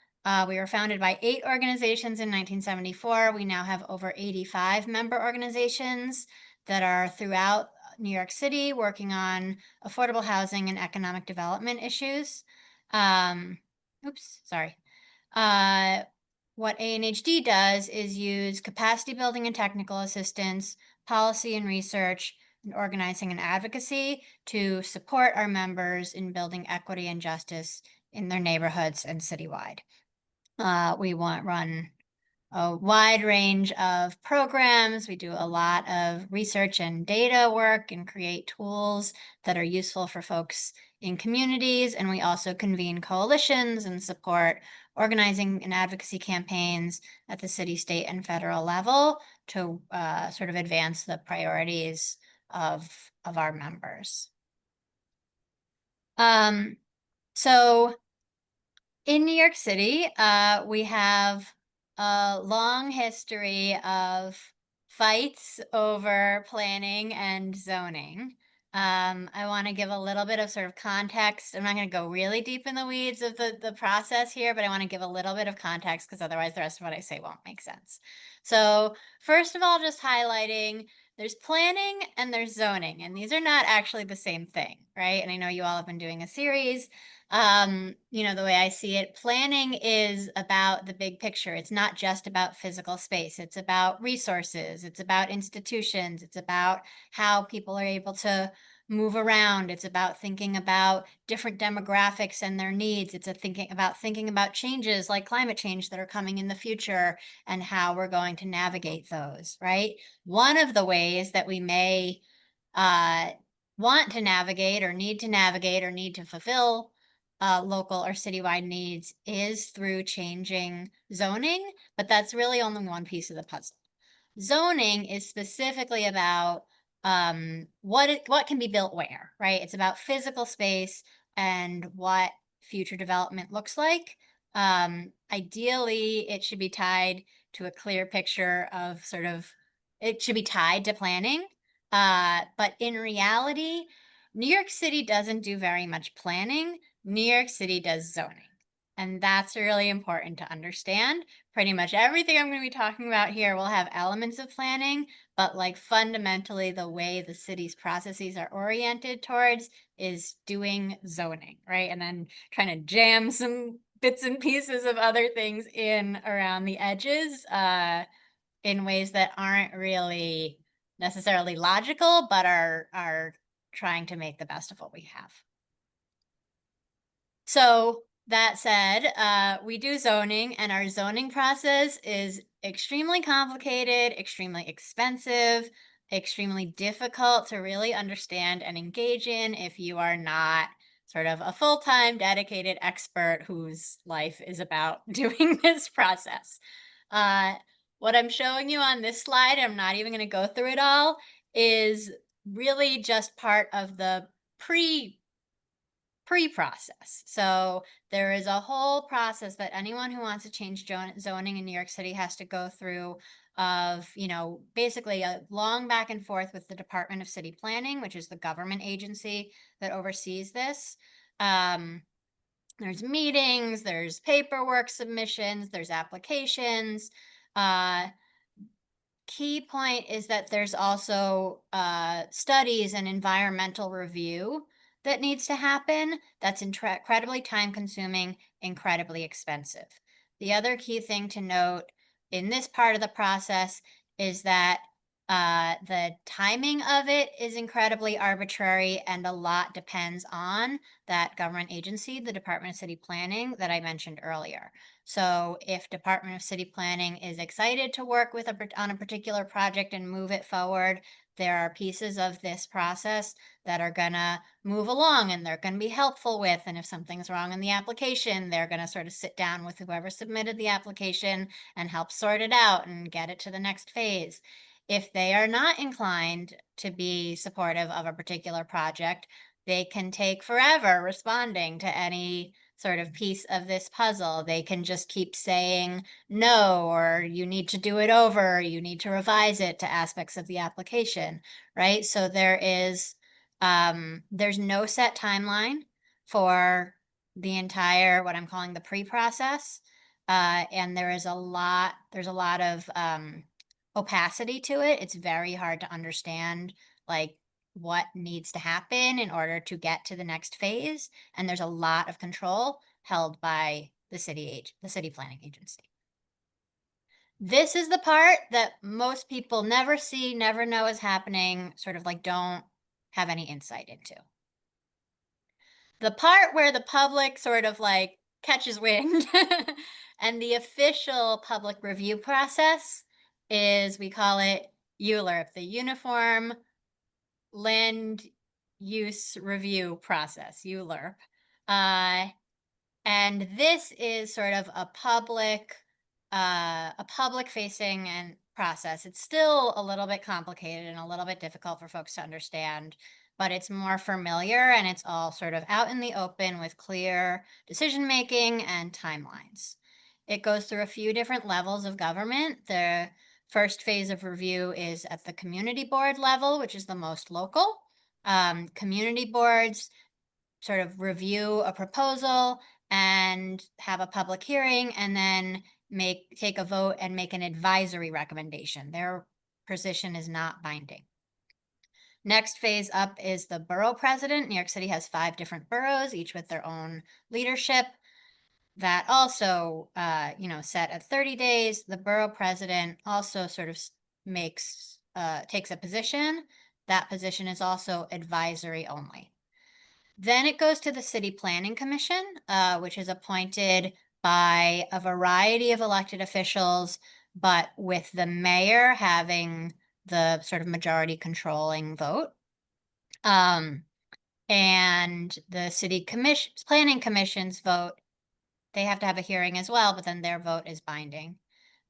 we were founded by 8 organizations in 1974. We now have over 85 member organizations that are throughout New York City working on affordable housing and economic development issues. Oops, sorry. What ANHD does is use capacity building and technical assistance, policy and research, and organizing and advocacy to support our members in building equity and justice in their neighborhoods and citywide. We run a wide range of programs. We do a lot of research and data work and create tools that are useful for folks in communities. And we also convene coalitions and support organizing and advocacy campaigns at the city, state, and federal level to sort of advance the priorities of our members. So in New York City, we have a long history of fights over planning and zoning. I want to give a little bit of sort of context. I'm not going to go really deep in the weeds of the process here, but I want to give a little bit of context because otherwise the rest of what I say won't make sense. So first of all, just highlighting there's planning and there's zoning, and these are not actually the same thing, right? And I know you all have been doing a series. You know, the way I see it, planning is about the big picture. It's not just about physical space. It's about resources. It's about institutions. It's about how people are able to move around. It's about thinking about different demographics and their needs. It's thinking about changes like climate change that are coming in the future and how we're going to navigate those, right? One of the ways that we may want to navigate or need to fulfill local or citywide needs is through changing zoning, but that's really only one piece of the puzzle. Zoning is specifically about what can be built where, right? It's about physical space and what future development looks like. Ideally, it should be tied to a clear picture of it should be tied to planning. But in reality, New York City doesn't do very much planning. New York City does zoning. And that's really important to understand. Pretty much everything I'm going to be talking about here will have elements of planning, but like fundamentally the way the city's processes are oriented towards is doing zoning, right? And then trying to jam some bits and pieces of other things in around the edges in ways that aren't really necessarily logical, but are trying to make the best of what we have. So that said, we do zoning, and our zoning process is extremely complicated, extremely expensive, extremely difficult to really understand and engage in if you are not sort of a full-time dedicated expert whose life is about doing this process. What I'm showing you on this slide, I'm not even going to go through it all, is really just part of the pre-process. So there is a whole process that anyone who wants to change zoning in New York City has to go through of, you know, basically a long back and forth with the Department of City Planning, which is the government agency that oversees this. There's meetings, there's paperwork submissions, there's applications. Key point is that there's also studies and environmental review that needs to happen. That's incredibly time consuming, incredibly expensive. The other key thing to note in this part of the process is that the timing of it is incredibly arbitrary, and a lot depends on that government agency, the Department of City Planning that I mentioned earlier. So if Department of City Planning is excited to work with on a particular project and move it forward, there are pieces of this process that are gonna move along and they're gonna be helpful with. And if something's wrong in the application, they're gonna sort of sit down with whoever submitted the application and help sort it out and get it to the next phase. If they are not inclined to be supportive of a particular project, they can take forever responding to any sort of piece of this puzzle. They can just keep saying no, or you need to do it over, or you need to revise it to aspects of the application, right? So there's no set timeline for the entire, what I'm calling the pre-process. And there's a lot of opacity to it. It's very hard to understand like what needs to happen in order to get to the next phase. And there's a lot of control held by the city planning agency. This is the part that most people never see, never know is happening, sort of like don't have any insight into. The part where the public sort of like catches wind and the official public review process is, we call it ULURP, the Uniform Land Use Review Process, ULURP. And this is sort of a public facing and process. It's still a little bit complicated and a little bit difficult for folks to understand, but it's more familiar and it's all sort of out in the open with clear decision making and timelines. It goes through a few different levels of government. The first phase of review is at the community board level, which is the most local. Community boards sort of review a proposal and have a public hearing, and then take a vote and make an advisory recommendation. Their position is not binding. Next phase up is the borough president. New York City has 5 different boroughs, each with their own leadership. That also, set at 30 days. The borough president also sort of takes a position. That position is also advisory only. Then it goes to the City Planning Commission, which is appointed by a variety of elected officials, but with the mayor having the sort of majority controlling vote. And the City Planning Commission's vote, they have to have a hearing as well, but then their vote is binding.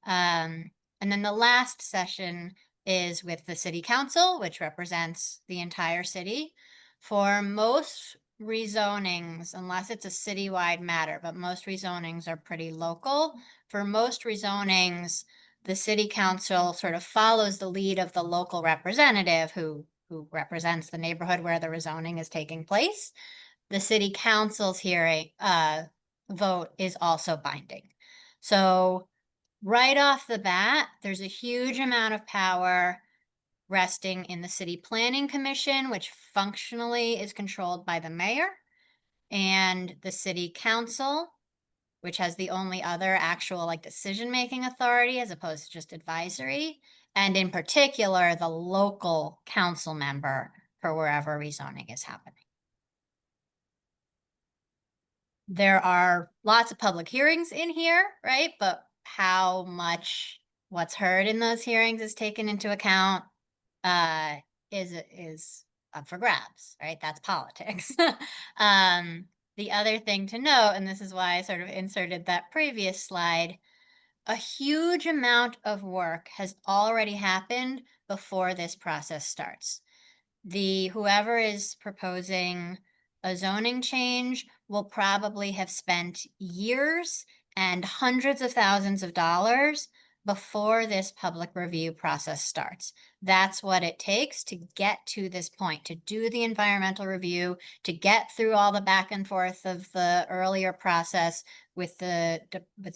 And then the last session is with the City Council, which represents the entire city. For most rezonings, unless it's a citywide matter, but most rezonings are pretty local. For most rezonings, the City Council sort of follows the lead of the local representative who represents the neighborhood where the rezoning is taking place. The City Council's hearing vote is also binding. So right off the bat, there's a huge amount of power resting in the City Planning Commission, which functionally is controlled by the mayor, and the City Council, which has the only other actual decision-making authority as opposed to just advisory, and in particular, the local council member for wherever rezoning is happening. There are lots of public hearings in here, right? But how much what's heard in those hearings is taken into account is up for grabs, right? That's politics. The other thing to note, and this is why I sort of inserted that previous slide, a huge amount of work has already happened before this process starts. Whoever is proposing a zoning change will probably have spent years and hundreds of thousands of dollars before this public review process starts. That's what it takes to get to this point, to do the environmental review, to get through all the back and forth of the earlier process with the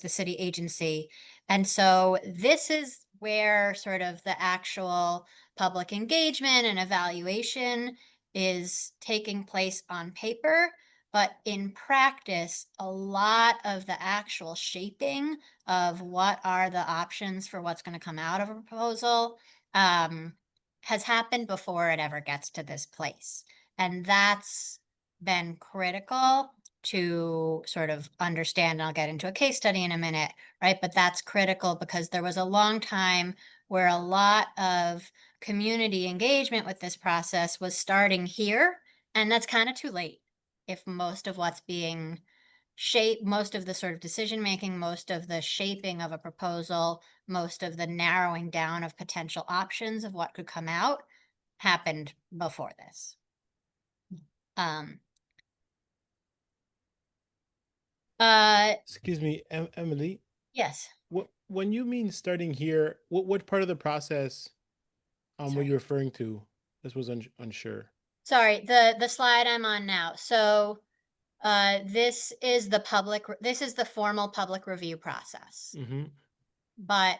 city agency. And so this is where sort of the actual public engagement and evaluation is taking place on paper, but in practice, a lot of the actual shaping of what are the options for what's going to come out of a proposal has happened before it ever gets to this place. And that's been critical to sort of understand. And I'll get into a case study in a minute, right? But that's critical because there was a long time where a lot of community engagement with this process was starting here, and that's kind of too late if most of what's being shaped, most of the sort of decision making, most of the shaping of a proposal, most of the narrowing down of potential options of what could come out happened before this. Excuse me, Emily. Yes. When you mean starting here, what part of the process were you referring to? This was unsure. Sorry, the slide I'm on now. So this is the formal public review process. Mm-hmm. But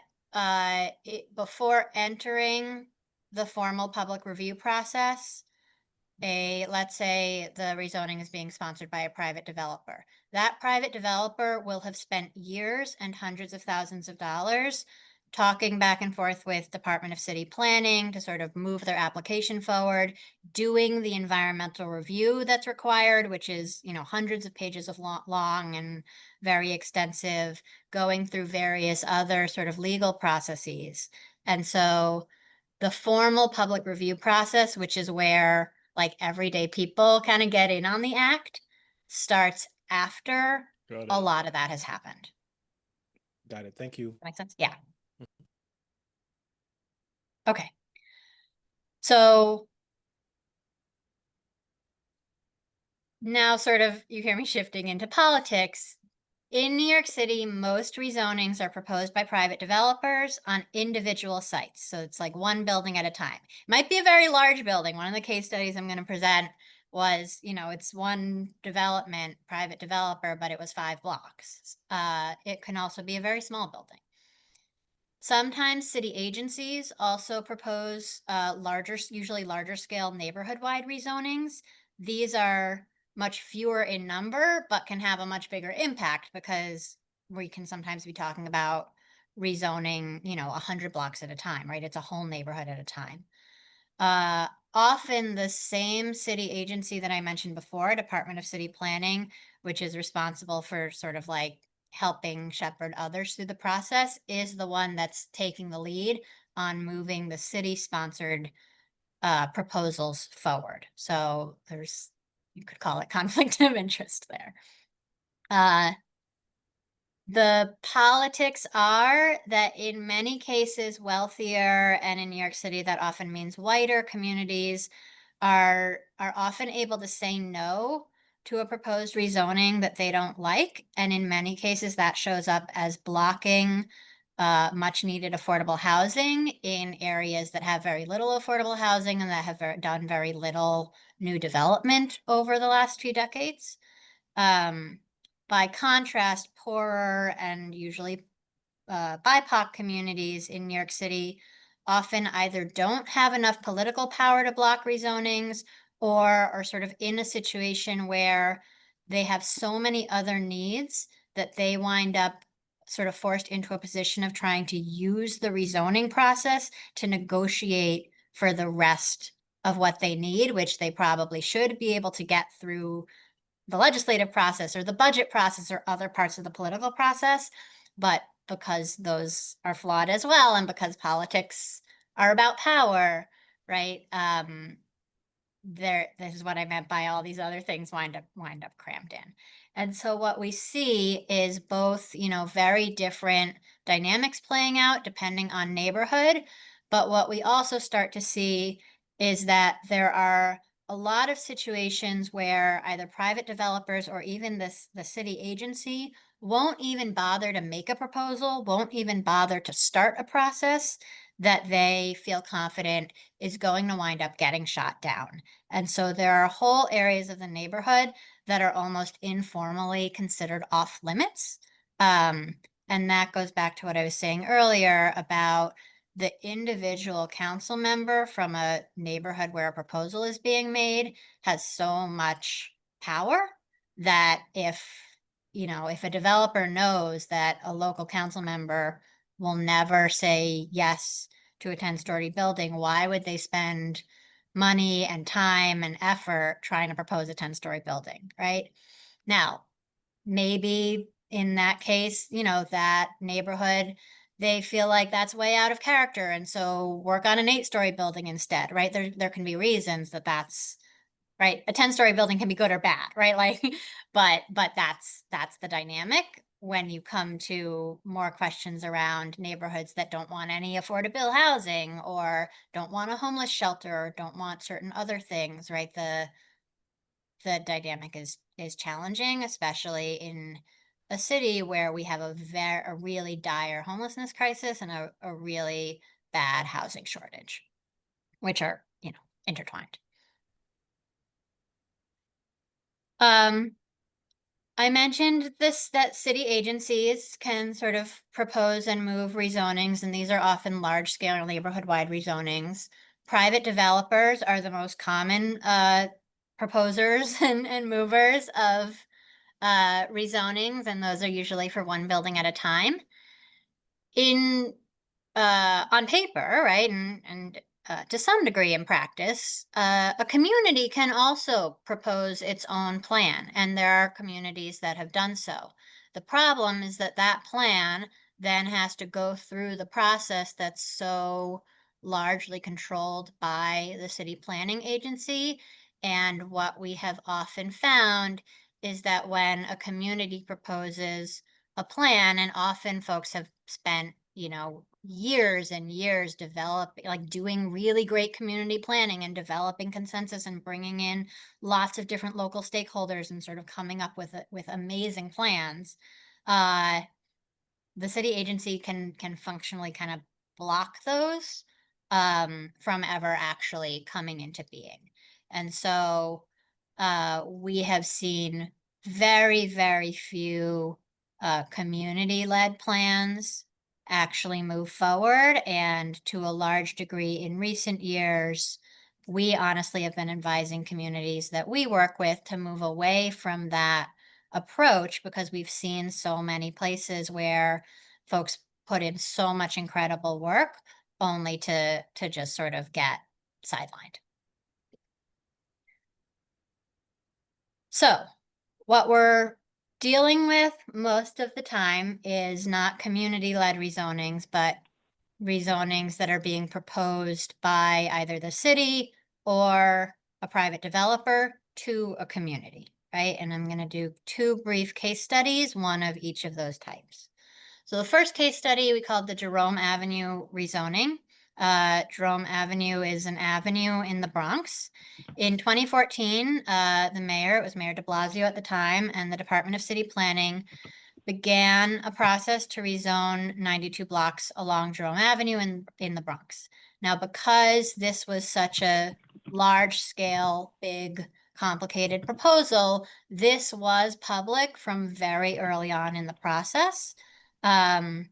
before entering the formal public review process, let's say the rezoning is being sponsored by a private developer. That private developer will have spent years and hundreds of thousands of dollars talking back and forth with Department of City Planning to sort of move their application forward, doing the environmental review that's required, which is, hundreds of pages of long and very extensive, going through various other sort of legal processes. And so the formal public review process, which is where everyday people kind of get in on the act, starts after a lot of that has happened. Got it. Thank you. That makes sense? Yeah. Okay. So now sort of you hear me shifting into politics. in New York City, most rezonings are proposed by private developers on individual sites. So it's like one building at a time. It might be a very large building. One of the case studies I'm going to present was, it's one development, private developer, but it was 5 blocks. It can also be a very small building. Sometimes city agencies also propose usually larger scale neighborhood-wide rezonings. These are much fewer in number, but can have a much bigger impact because we can sometimes be talking about rezoning, 100 blocks at a time, right? It's a whole neighborhood at a time. Often the same city agency that I mentioned before, Department of City Planning, which is responsible for sort of like helping shepherd others through the process, is the one that's taking the lead on moving the city-sponsored proposals forward. So you could call it conflict of interest there. The politics are that in many cases, wealthier, and in New York City, that often means whiter communities are often able to say no to a proposed rezoning that they don't like. And in many cases, that shows up as blocking much needed affordable housing in areas that have very little affordable housing and that have done very little new development over the last few decades. By contrast, poorer and usually BIPOC communities in New York City often either don't have enough political power to block rezonings or are sort of in a situation where they have so many other needs that they wind up sort of forced into a position of trying to use the rezoning process to negotiate for the rest of what they need, which they probably should be able to get through the legislative process or the budget process or other parts of the political process. But because those are flawed as well, and because politics are about power, right? This is what I meant by all these other things wind up crammed in. And so what we see is both, very different dynamics playing out depending on neighborhood. But what we also start to see is that there are a lot of situations where either private developers or even the city agency won't even bother to make a proposal, won't even bother to start a process that they feel confident is going to wind up getting shot down. And so there are whole areas of the neighborhood that are almost informally considered off limits. And that goes back to what I was saying earlier about the individual council member from a neighborhood where a proposal is being made has so much power that if a developer knows that a local council member will never say yes to a 10-story building, why would they spend money and time and effort trying to propose a 10-story building, right? Now, maybe in that case, that neighborhood, they feel like that's way out of character. And so work on an 8-story building instead, right? There can be reasons that's right. A 10-story building can be good or bad, right? Like, but that's the dynamic when you come to more questions around neighborhoods that don't want any affordable housing or don't want a homeless shelter or don't want certain other things, right? The dynamic is challenging, especially in a city where we have a really dire homelessness crisis and a really bad housing shortage, which are, intertwined. I mentioned that city agencies can sort of propose and move rezonings, and these are often large-scale neighborhood-wide rezonings. Private developers are the most common proposers and movers of rezonings, and those are usually for one building at a time. On paper, right, and to some degree in practice, a community can also propose its own plan, and there are communities that have done so. The problem is that plan then has to go through the process that's so largely controlled by the city planning agency. And what we have often found is that when a community proposes a plan, and often folks have spent years and years doing really great community planning and developing consensus and bringing in lots of different local stakeholders and sort of coming up with amazing plans. the city agency can functionally kind of block those from ever actually coming into being. And so we have seen very, very few community-led plans actually move forward. And to a large degree in recent years, we honestly have been advising communities that we work with to move away from that approach, because we've seen so many places where folks put in so much incredible work only to just sort of get sidelined. So what we're dealing with most of the time is not community-led rezonings, but rezonings that are being proposed by either the city or a private developer to a community, right? And I'm going to do 2 brief case studies, one of each of those types. So the first case study we called the Jerome Avenue rezoning. Jerome Avenue is an avenue in the Bronx. In 2014, the mayor, it was Mayor de Blasio at the time, and the Department of City Planning began a process to rezone 92 blocks along Jerome Avenue in the Bronx. Now, because this was such a large scale, big, complicated proposal, this was public from very early on in the process. And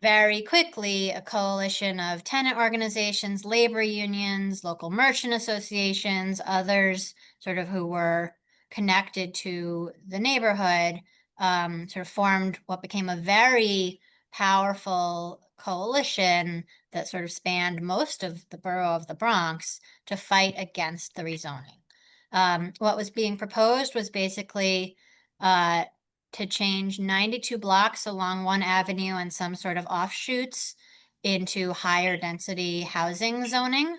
very quickly, a coalition of tenant organizations, labor unions, local merchant associations, others sort of who were connected to the neighborhood, sort of formed what became a very powerful coalition that sort of spanned most of the borough of the Bronx to fight against the rezoning. What was being proposed was basically to change 92 blocks along one avenue and some sort of offshoots into higher density housing zoning.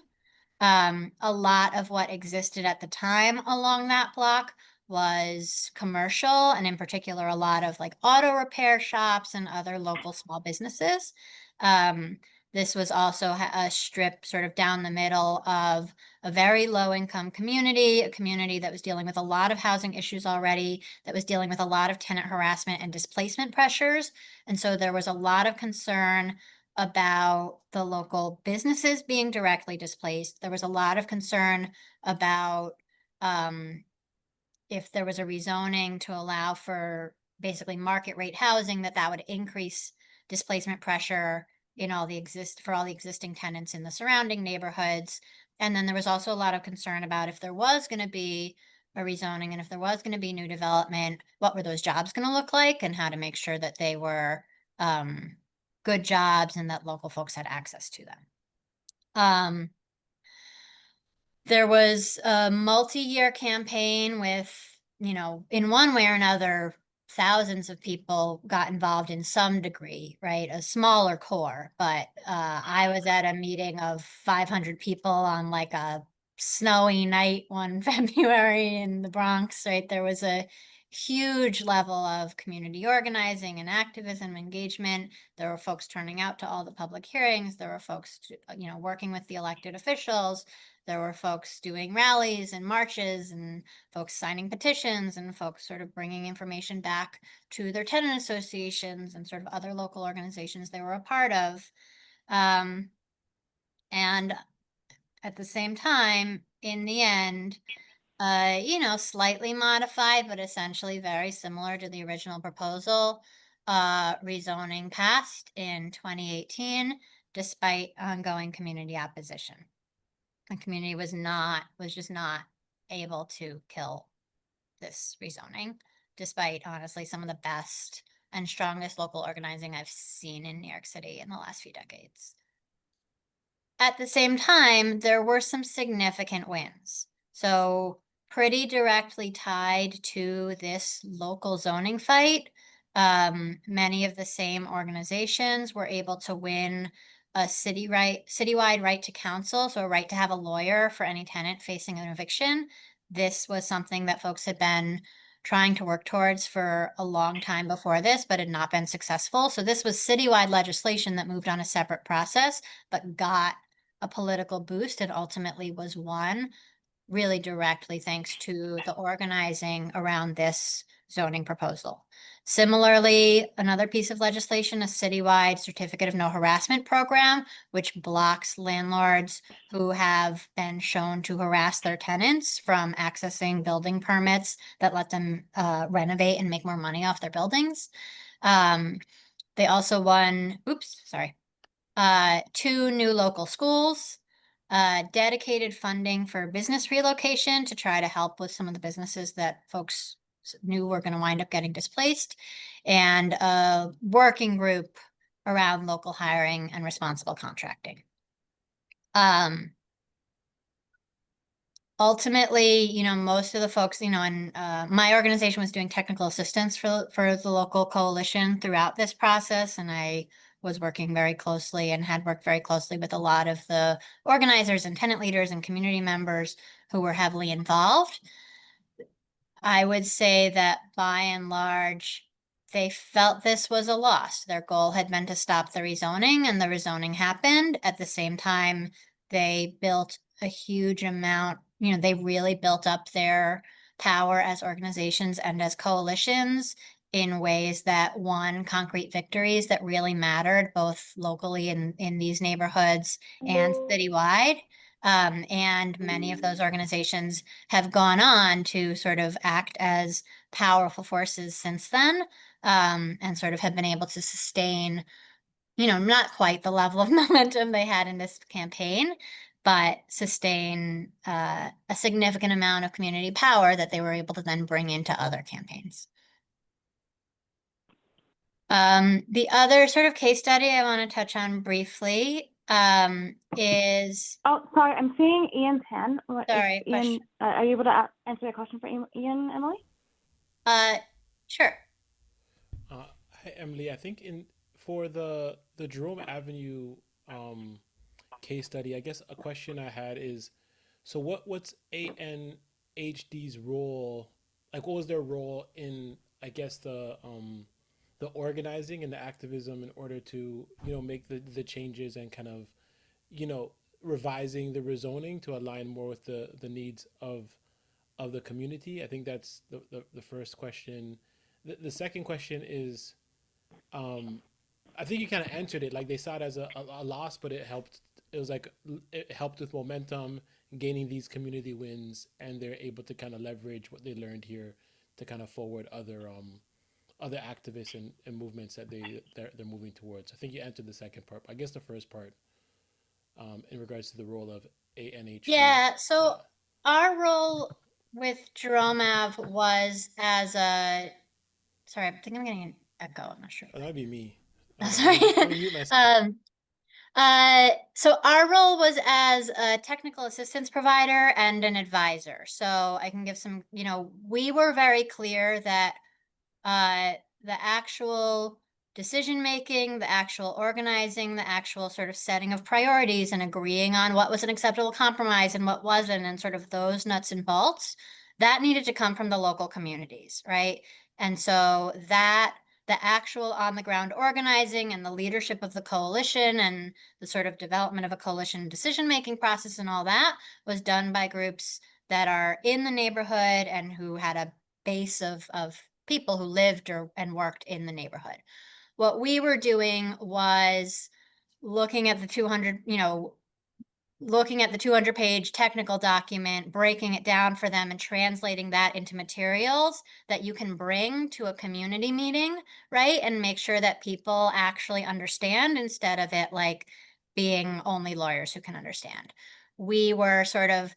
A lot of what existed at the time along that block was commercial, and in particular, a lot of like auto repair shops and other local small businesses. This was also a strip sort of down the middle of a very low income community, a community that was dealing with a lot of housing issues already, that was dealing with a lot of tenant harassment and displacement pressures. And so there was a lot of concern about the local businesses being directly displaced. There was a lot of concern about if there was a rezoning to allow for basically market rate housing, that would increase displacement pressure in all the existing tenants in the surrounding neighborhoods. And then there was also a lot of concern about if there was going to be a rezoning and if there was going to be new development, what were those jobs going to look like, and how to make sure that they were good jobs and that local folks had access to them. There was a multi-year campaign with, in one way or another, thousands of people got involved in some degree, right? A smaller core, but I was at a meeting of 500 people on like a snowy night one February in the Bronx, right? There was a huge level of community organizing and activism engagement. There were folks turning out to all the public hearings. There were folks, working with the elected officials. There were folks doing rallies and marches, and folks signing petitions, and folks sort of bringing information back to their tenant associations and sort of other local organizations they were a part of. And at the same time, in the end, slightly modified, but essentially very similar to the original proposal, rezoning passed in 2018, despite ongoing community opposition. The community was just not able to kill this rezoning, despite honestly some of the best and strongest local organizing I've seen in New York City in the last few decades. At the same time, there were some significant wins. So pretty directly tied to this local zoning fight, many of the same organizations were able to win a citywide right to counsel, so a right to have a lawyer for any tenant facing an eviction. This was something that folks had been trying to work towards for a long time before this, but had not been successful. So this was citywide legislation that moved on a separate process, but got a political boost and ultimately was won really directly thanks to the organizing around this zoning proposal. Similarly, another piece of legislation, a citywide certificate of no harassment program, which blocks landlords who have been shown to harass their tenants from accessing building permits that let them renovate and make more money off their buildings. They also won, 2 new local schools, dedicated funding for business relocation to try to help with some of the businesses that folks knew were going to wind up getting displaced, and a working group around local hiring and responsible contracting. Ultimately, you know, most of the folks, you know, and my organization was doing technical assistance for the local coalition throughout this process, and I was working very closely and had worked very closely with a lot of the organizers and tenant leaders and community members who were heavily involved. I would say that by and large, they felt this was a loss. Their goal had been to stop the rezoning, and the rezoning happened. At the same time, they built a huge amount, you know, they really built up their power as organizations and as coalitions in ways that won concrete victories that really mattered, both locally in these neighborhoods and citywide. And many of those organizations have gone on to sort of act as powerful forces since then, and sort of have been able to sustain, you know, not quite the level of momentum they had in this campaign, but sustain a significant amount of community power that they were able to then bring into other campaigns. The other sort of case study I want to touch on briefly is... Oh, sorry, I'm seeing Ian's hand. Sorry, Ian, are you able to answer a question for Ian, Emily? Sure. Hi, Emily. I think for the Jerome Avenue case study, I guess a question I had is, so what's ANHD's role? Like, what was their role in, I guess, the organizing and the activism in order to, you know, make the changes and kind of, you know, revising the rezoning to align more with the needs of the community? I think that's the first question. The second question is, I think you kind of answered it. Like, they saw it as a loss, but it helped. It was like it helped with momentum, gaining these community wins, and they're able to kind of leverage what they learned here to kind of forward other activists and movements that they're moving towards. I think you answered the second part. I guess the first part, in regards to the role of ANHD. Yeah, so our role with Jerome Ave was as a, sorry, I think I'm getting an echo. I'm not sure. Oh, that'd be me. Sorry. Let me mute myself. So our role was as a technical assistance provider and an advisor. So I can give some, you know, we were very clear that the actual decision making, the actual organizing, the actual sort of setting of priorities and agreeing on what was an acceptable compromise and what wasn't, and sort of those nuts and bolts, that needed to come from the local communities, right? And so that the actual on the ground organizing and the leadership of the coalition and the sort of development of a coalition decision making process and all that was done by groups that are in the neighborhood and who had a base of people who lived and worked in the neighborhood. What we were doing was looking at the 200, you know, looking at the 200-page technical document, breaking it down for them and translating that into materials that you can bring to a community meeting, right? And make sure that people actually understand instead of it like being only lawyers who can understand. We were sort of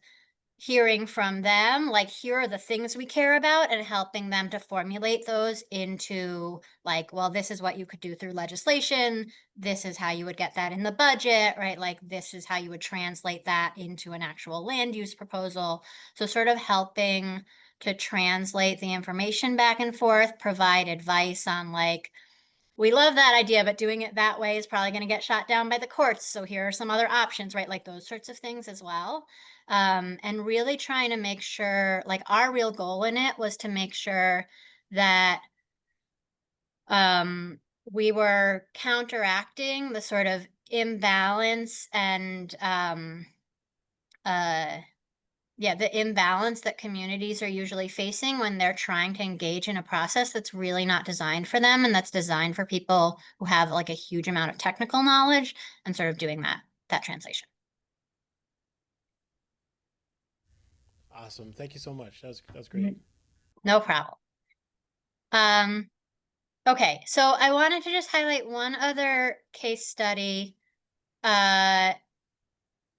hearing from them, like, here are the things we care about, and helping them to formulate those into like, well, this is what you could do through legislation. This is how you would get that in the budget, right? Like, this is how you would translate that into an actual land use proposal. So sort of helping to translate the information back and forth, provide advice on like, we love that idea, but doing it that way is probably going to get shot down by the courts. So here are some other options, right? Like those sorts of things as well. And really trying to make sure, like, our real goal in it was to make sure that we were counteracting the sort of imbalance and the imbalance that communities are usually facing when they're trying to engage in a process that's really not designed for them, and that's designed for people who have like a huge amount of technical knowledge, and sort of doing that translation. Awesome. Thank you so much. That's great. No problem. Okay, so I wanted to just highlight one other case study of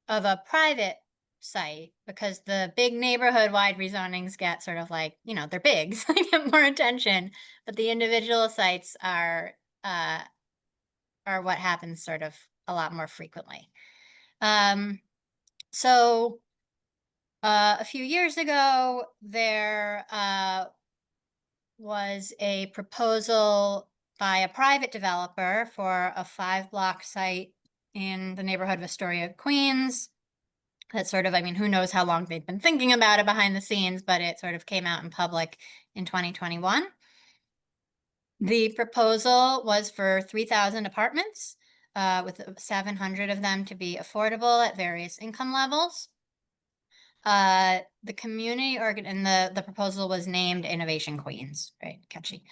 a private site, because the big neighborhood-wide rezonings get sort of like, they're big, so they get more attention, but the individual sites are what happens sort of a lot more frequently. So a few years ago, there was a proposal by a private developer for a 5-block site in the neighborhood of Astoria, Queens. That sort of, who knows how long they'd been thinking about it behind the scenes, but it sort of came out in public in 2021. The proposal was for 3,000 apartments, with 700 of them to be affordable at various income levels. The community and the proposal was named Innovation Queens, right? Catchy.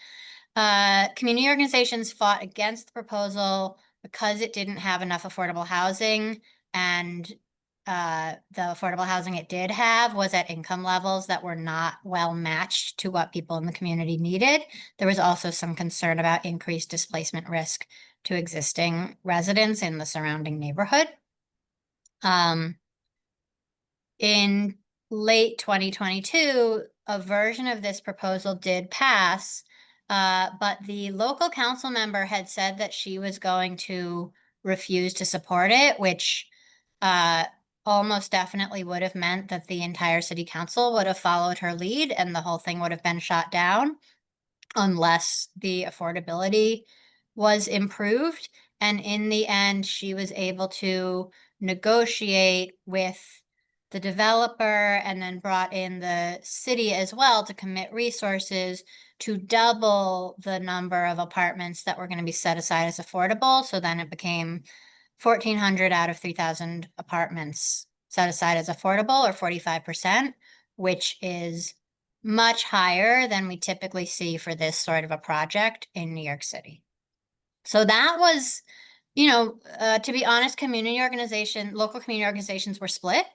Community organizations fought against the proposal because it didn't have enough affordable housing, and the affordable housing it did have was at income levels that were not well matched to what people in the community needed. There was also some concern about increased displacement risk to existing residents in the surrounding neighborhood. In late 2022, a version of this proposal did pass, but the local council member had said that she was going to refuse to support it, which almost definitely would have meant that the entire city council would have followed her lead and the whole thing would have been shot down unless the affordability was improved. And in the end, she was able to negotiate with the developer and then brought in the city as well to commit resources to double the number of apartments that were going to be set aside as affordable. So then it became 1,400 out of 3,000 apartments set aside as affordable, or 45%, which is much higher than we typically see for this sort of a project in New York City. So that was, to be honest, local community organizations were split,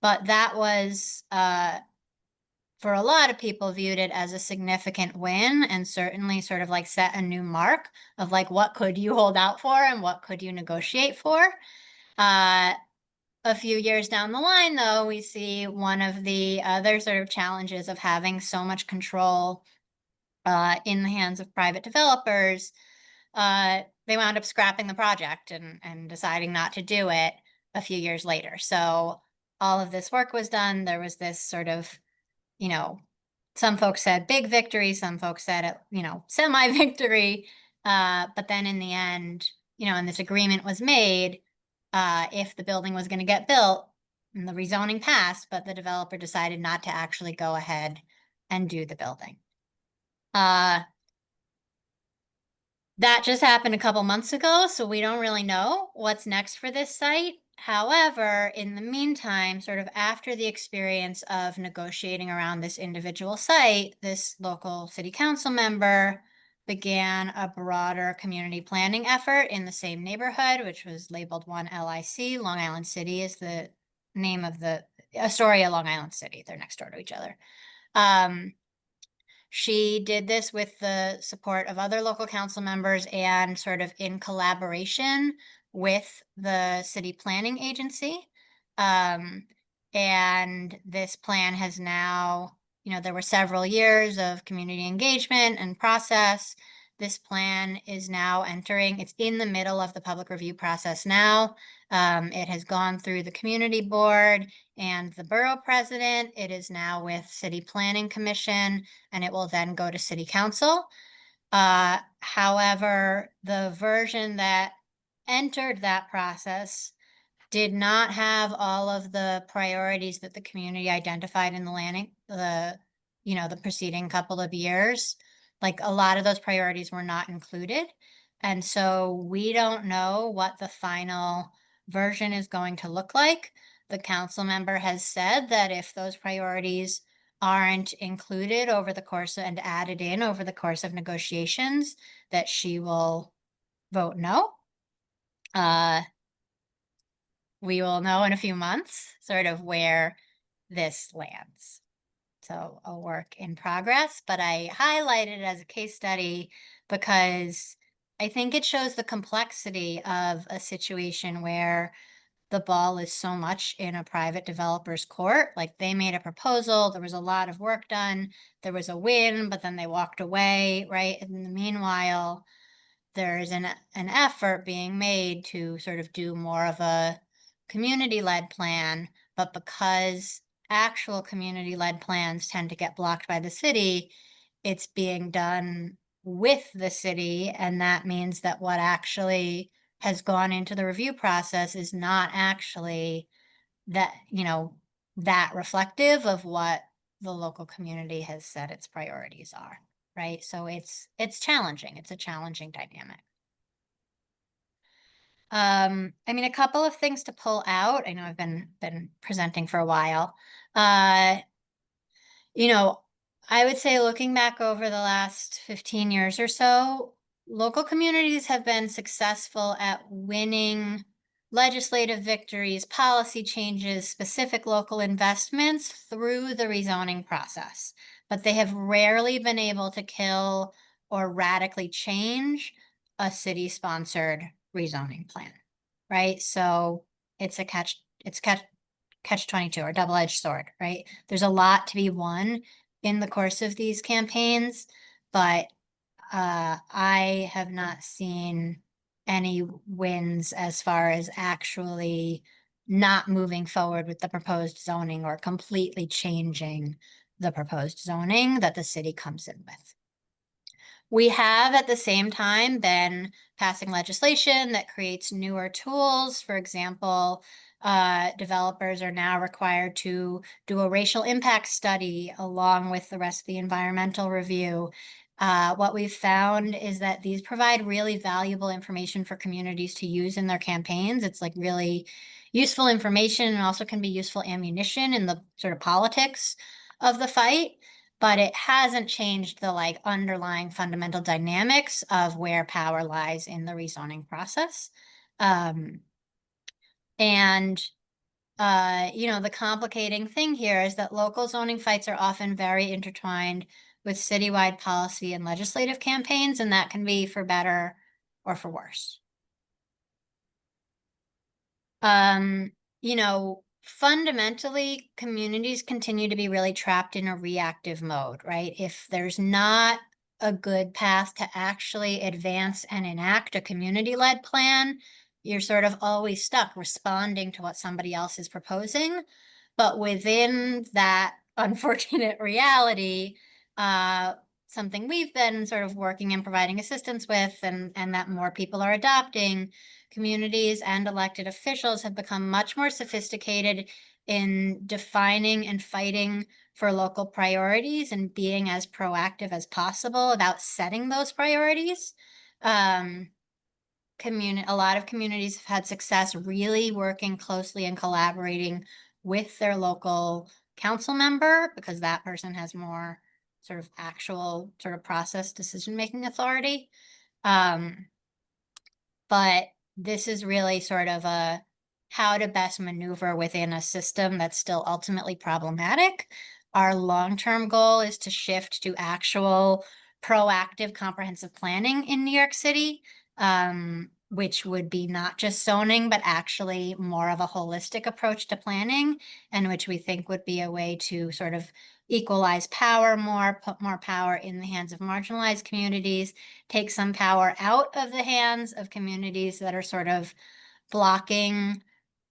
but that was, for a lot of people, viewed it as a significant win, and certainly sort of like set a new mark of like, what could you hold out for and what could you negotiate for? A few years down the line, though, we see one of the other sort of challenges of having so much control in the hands of private developers. They wound up scrapping the project and deciding not to do it a few years later. So all of this work was done. There was this sort of, some folks said big victory, some folks said, semi-victory. But then in the end, and this agreement was made, if the building was going to get built, and the rezoning passed, but the developer decided not to actually go ahead and do the building. That just happened a couple months ago, so we don't really know what's next for this site. However, in the meantime, sort of after the experience of negotiating around this individual site, this local city council member began a broader community planning effort in the same neighborhood, which was labeled 1LIC. Long Island City is the name of the Astoria, Long Island City. They're next door to each other. She did this with the support of other local council members and sort of in collaboration with the city planning agency. And this plan has now, there were several years of community engagement and process. This plan is now it's in the middle of the public review process now. It has gone through the community board and the borough president. It is now with City Planning Commission, and it will then go to City Council. However, the version that entered that process did not have all of the priorities that the community identified in the preceding couple of years. Like, a lot of those priorities were not included. And so we don't know what the final version is going to look like. the council member has said that if those priorities aren't included over the course and added in over the course of negotiations, that she will vote no. We will know in a few months sort of where this lands. So a work in progress, but I highlighted it as a case study because I think it shows the complexity of a situation where the ball is so much in a private developer's court. Like, they made a proposal, there was a lot of work done, there was a win, but then they walked away, right? And in the meanwhile, there's an effort being made to sort of do more of a community-led plan, but because actual community-led plans tend to get blocked by the city, it's being done with the city, and that means that what actually has gone into the review process is not actually that, that reflective of what the local community has said its priorities are, right? So it's challenging. It's a challenging dynamic. I mean, a couple of things to pull out. I know I've been presenting for a while. I would say, looking back over the last 15 years or so, local communities have been successful at winning legislative victories, policy changes, specific local investments through the rezoning process, but they have rarely been able to kill or radically change a city-sponsored rezoning plan, right? So it's catch 22, or double-edged sword, right? There's a lot to be won in the course of these campaigns, but I have not seen any wins as far as actually not moving forward with the proposed zoning or completely changing the proposed zoning that the city comes in with. We have at the same time been passing legislation that creates newer tools. For example, developers are now required to do a racial impact study along with the rest of the environmental review. What we've found is that these provide really valuable information for communities to use in their campaigns. It's like really useful information, and also can be useful ammunition in the sort of politics of the fight, but it hasn't changed the underlying fundamental dynamics of where power lies in the rezoning process. The complicating thing here is that local zoning fights are often very intertwined with citywide policy and legislative campaigns, and that can be for better or for worse. Fundamentally, communities continue to be really trapped in a reactive mode, right? If there's not a good path to actually advance and enact a community-led plan, you're sort of always stuck responding to what somebody else is proposing. But within that unfortunate reality, something we've been sort of working and providing assistance with, and that more people are adopting, communities and elected officials have become much more sophisticated in defining and fighting for local priorities and being as proactive as possible about setting those priorities. A lot of communities have had success really working closely and collaborating with their local council member, because that person has more sort of actual sort of process decision-making authority. But this is really sort of a how to best maneuver within a system that's still ultimately problematic. Our long-term goal is to shift to actual proactive comprehensive planning in New York City, which would be not just zoning, but actually more of a holistic approach to planning, and which we think would be a way to sort of equalize power more, put more power in the hands of marginalized communities, take some power out of the hands of communities that are sort of blocking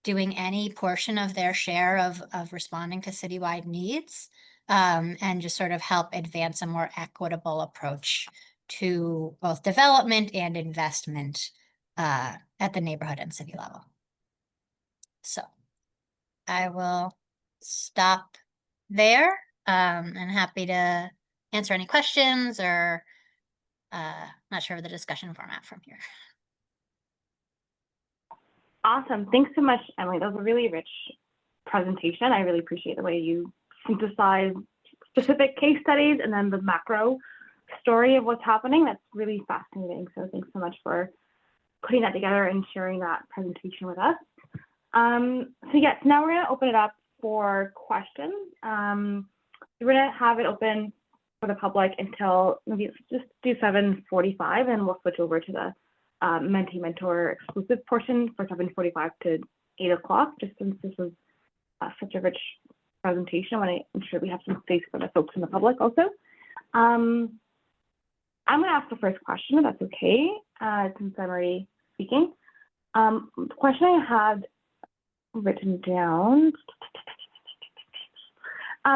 doing any portion of their share of responding to citywide needs, and just sort of help advance a more equitable approach to both development and investment at the neighborhood and city level. So I will stop there, and happy to answer any questions, or not sure of the discussion format from here. Awesome. Thanks so much, Emily. That was a really rich presentation. I really appreciate the way you synthesize specific case studies and then the macro story of what's happening. That's really fascinating. So thanks so much for putting that together and sharing that presentation with us. So yes, now we're going to open it up for questions. We're going to have it open for the public until maybe just do 7:45, and we'll switch over to the mentee-mentor exclusive portion for 7:45 to 8 o'clock, just since this was such a rich presentation. I want to ensure we have some space for the folks in the public also. I'm going to ask the first question, if that's okay, since I'm already speaking. The question I had written down,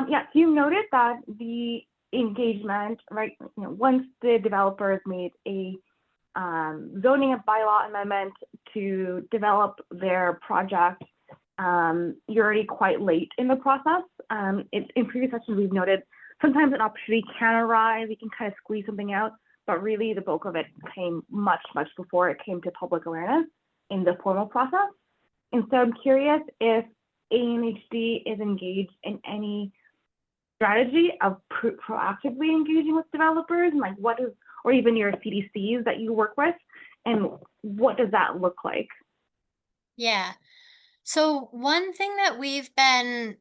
yes, you noted that the engagement, right, once the developers made a zoning bylaw amendment to develop their project, you're already quite late in the process. In previous sessions, we've noted sometimes an opportunity can arise, we can kind of squeeze something out, but really the bulk of it came much, much before it came to public awareness in the formal process. And so I'm curious if ANHD is engaged in any strategy of proactively engaging with developers, and like what is, or even your CDCs that you work with, and what does that look like? Yeah. So one thing that we've been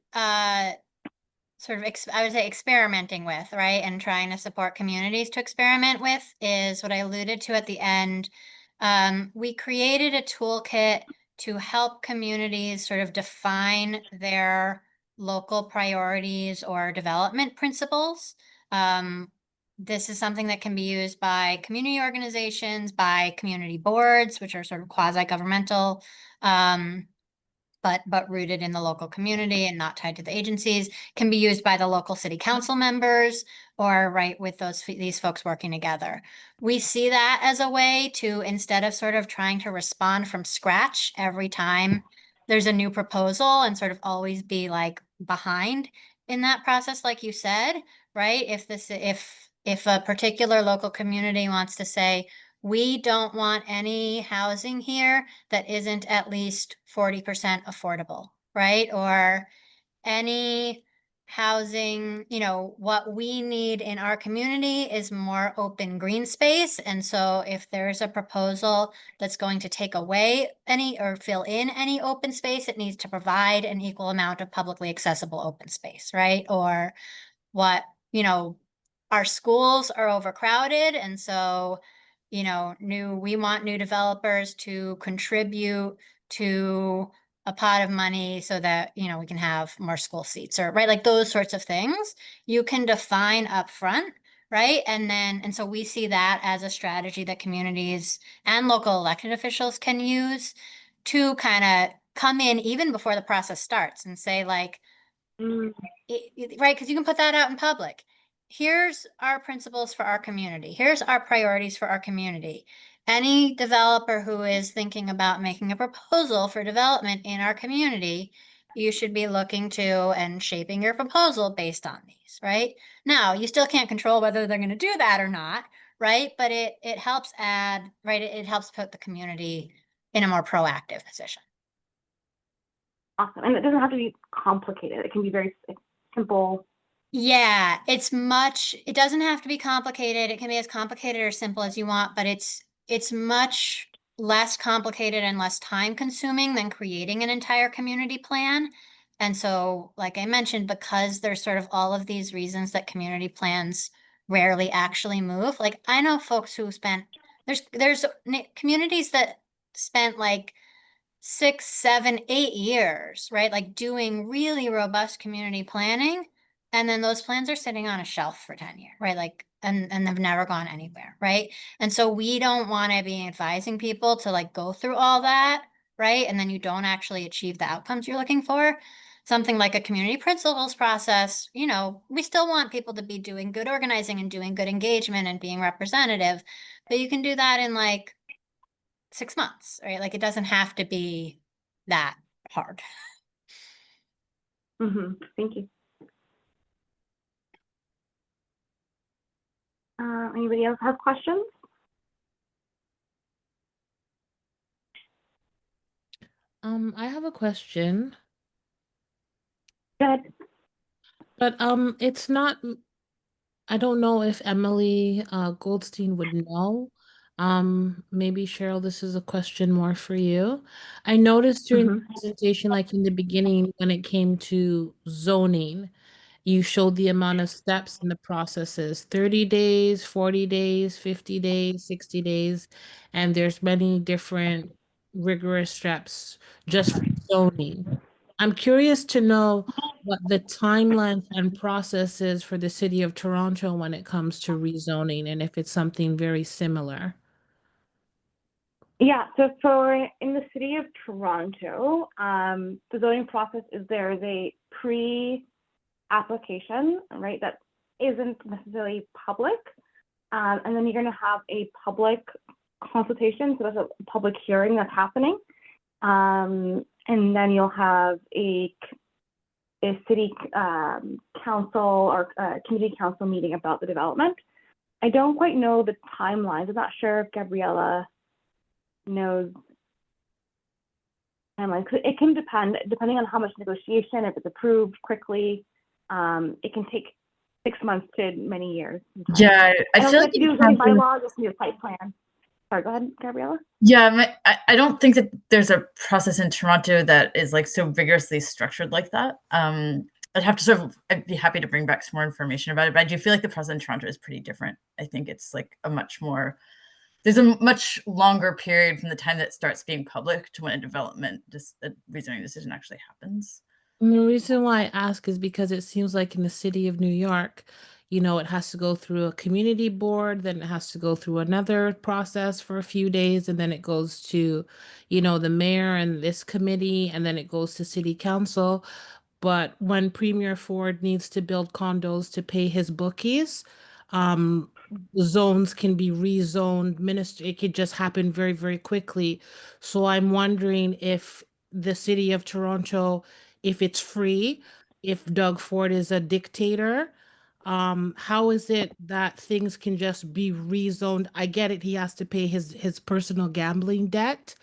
sort of, I would say, experimenting with, right, and trying to support communities to experiment with is what I alluded to at the end. We created a toolkit to help communities sort of define their local priorities or development principles. This is something that can be used by community organizations, by community boards, which are sort of quasi-governmental, but rooted in the local community and not tied to the agencies, can be used by the local city council members, or right with these folks working together. We see that as a way to, instead of sort of trying to respond from scratch every time there's a new proposal and sort of always be like behind in that process, like you said, right? If a particular local community wants to say, we don't want any housing here that isn't at least 40% affordable, right? Or any housing, what we need in our community is more open green space. And so if there's a proposal that's going to take away any or fill in any open space, it needs to provide an equal amount of publicly accessible open space, right? Or what, our schools are overcrowded. And so, we want new developers to contribute to a pot of money so that, we can have more school seats, or right, like those sorts of things you can define up front, right? And so we see that as a strategy that communities and local elected officials can use to kind of come in even before the process starts and say like, right, because you can put that out in public. Here's our principles for our community. Here's our priorities for our community. Any developer who is thinking about making a proposal for development in our community, you should be looking to and shaping your proposal based on these, right? Now, you still can't control whether they're going to do that or not, right? But it helps add, right? It helps put the community in a more proactive position. Awesome. And it doesn't have to be complicated. It can be very simple. Yeah, it doesn't have to be complicated. It can be as complicated or simple as you want, but it's much less complicated and less time consuming than creating an entire community plan. And so, like I mentioned, because there's sort of all of these reasons that community plans rarely actually move. Like I know folks who there's communities that spent like 6, 7, 8 years, right? Like doing really robust community planning. And then those plans are sitting on a shelf for 10 years, right? Like, and they've never gone anywhere, right? And so we don't want to be advising people to like go through all that, right? And then you don't actually achieve the outcomes you're looking for. Something like a community principles process, we still want people to be doing good organizing and doing good engagement and being representative, but you can do that in like 6 months, right? Like it doesn't have to be that hard. Thank you. Anybody else have questions? I have a question. Good. But it's not. I don't know if Emily Goldstein would know. Maybe Cheryl, this is a question more for you. I noticed during the presentation, like in the beginning, when it came to zoning, you showed the amount of steps in the processes, 30 days, 40 days, 50 days, 60 days, and there's many different rigorous steps just for zoning. I'm curious to know what the timeline and process is for the city of Toronto when it comes to rezoning and if it's something very similar. Yeah, so for in the city of Toronto, the zoning process is there's a pre-application, right, that isn't necessarily public. And then you're going to have a public consultation, so that's a public hearing that's happening. And then you'll have a city council or community council meeting about the development. I don't quite know the timelines. I'm not sure if Gabriella knows timelines. It can depend, depending on how much negotiation, if it's approved quickly. It can take 6 months to many years. Sometimes. Yeah, I feel like you do zoning bylaw, just need a site plan. Sorry, go ahead, Gabriella. Yeah, I don't think that there's a process in Toronto that is like so vigorously structured like that. I'd have to I'd be happy to bring back some more information about it, but I do feel like the process in Toronto is pretty different. I think it's like there's a much longer period from the time that it starts being public to when a rezoning decision actually happens. And the reason why I ask is because it seems like in the city of New York, it has to go through a community board, then it has to go through another process for a few days, and then it goes to, the mayor and this committee, and then it goes to city council. But when Premier Ford needs to build condos to pay his bookies, zones can be rezoned. It could just happen very, very quickly. So I'm wondering if the city of Toronto, if it's free, if Doug Ford is a dictator, how is it that things can just be rezoned? I get it, he has to pay his personal gambling debt,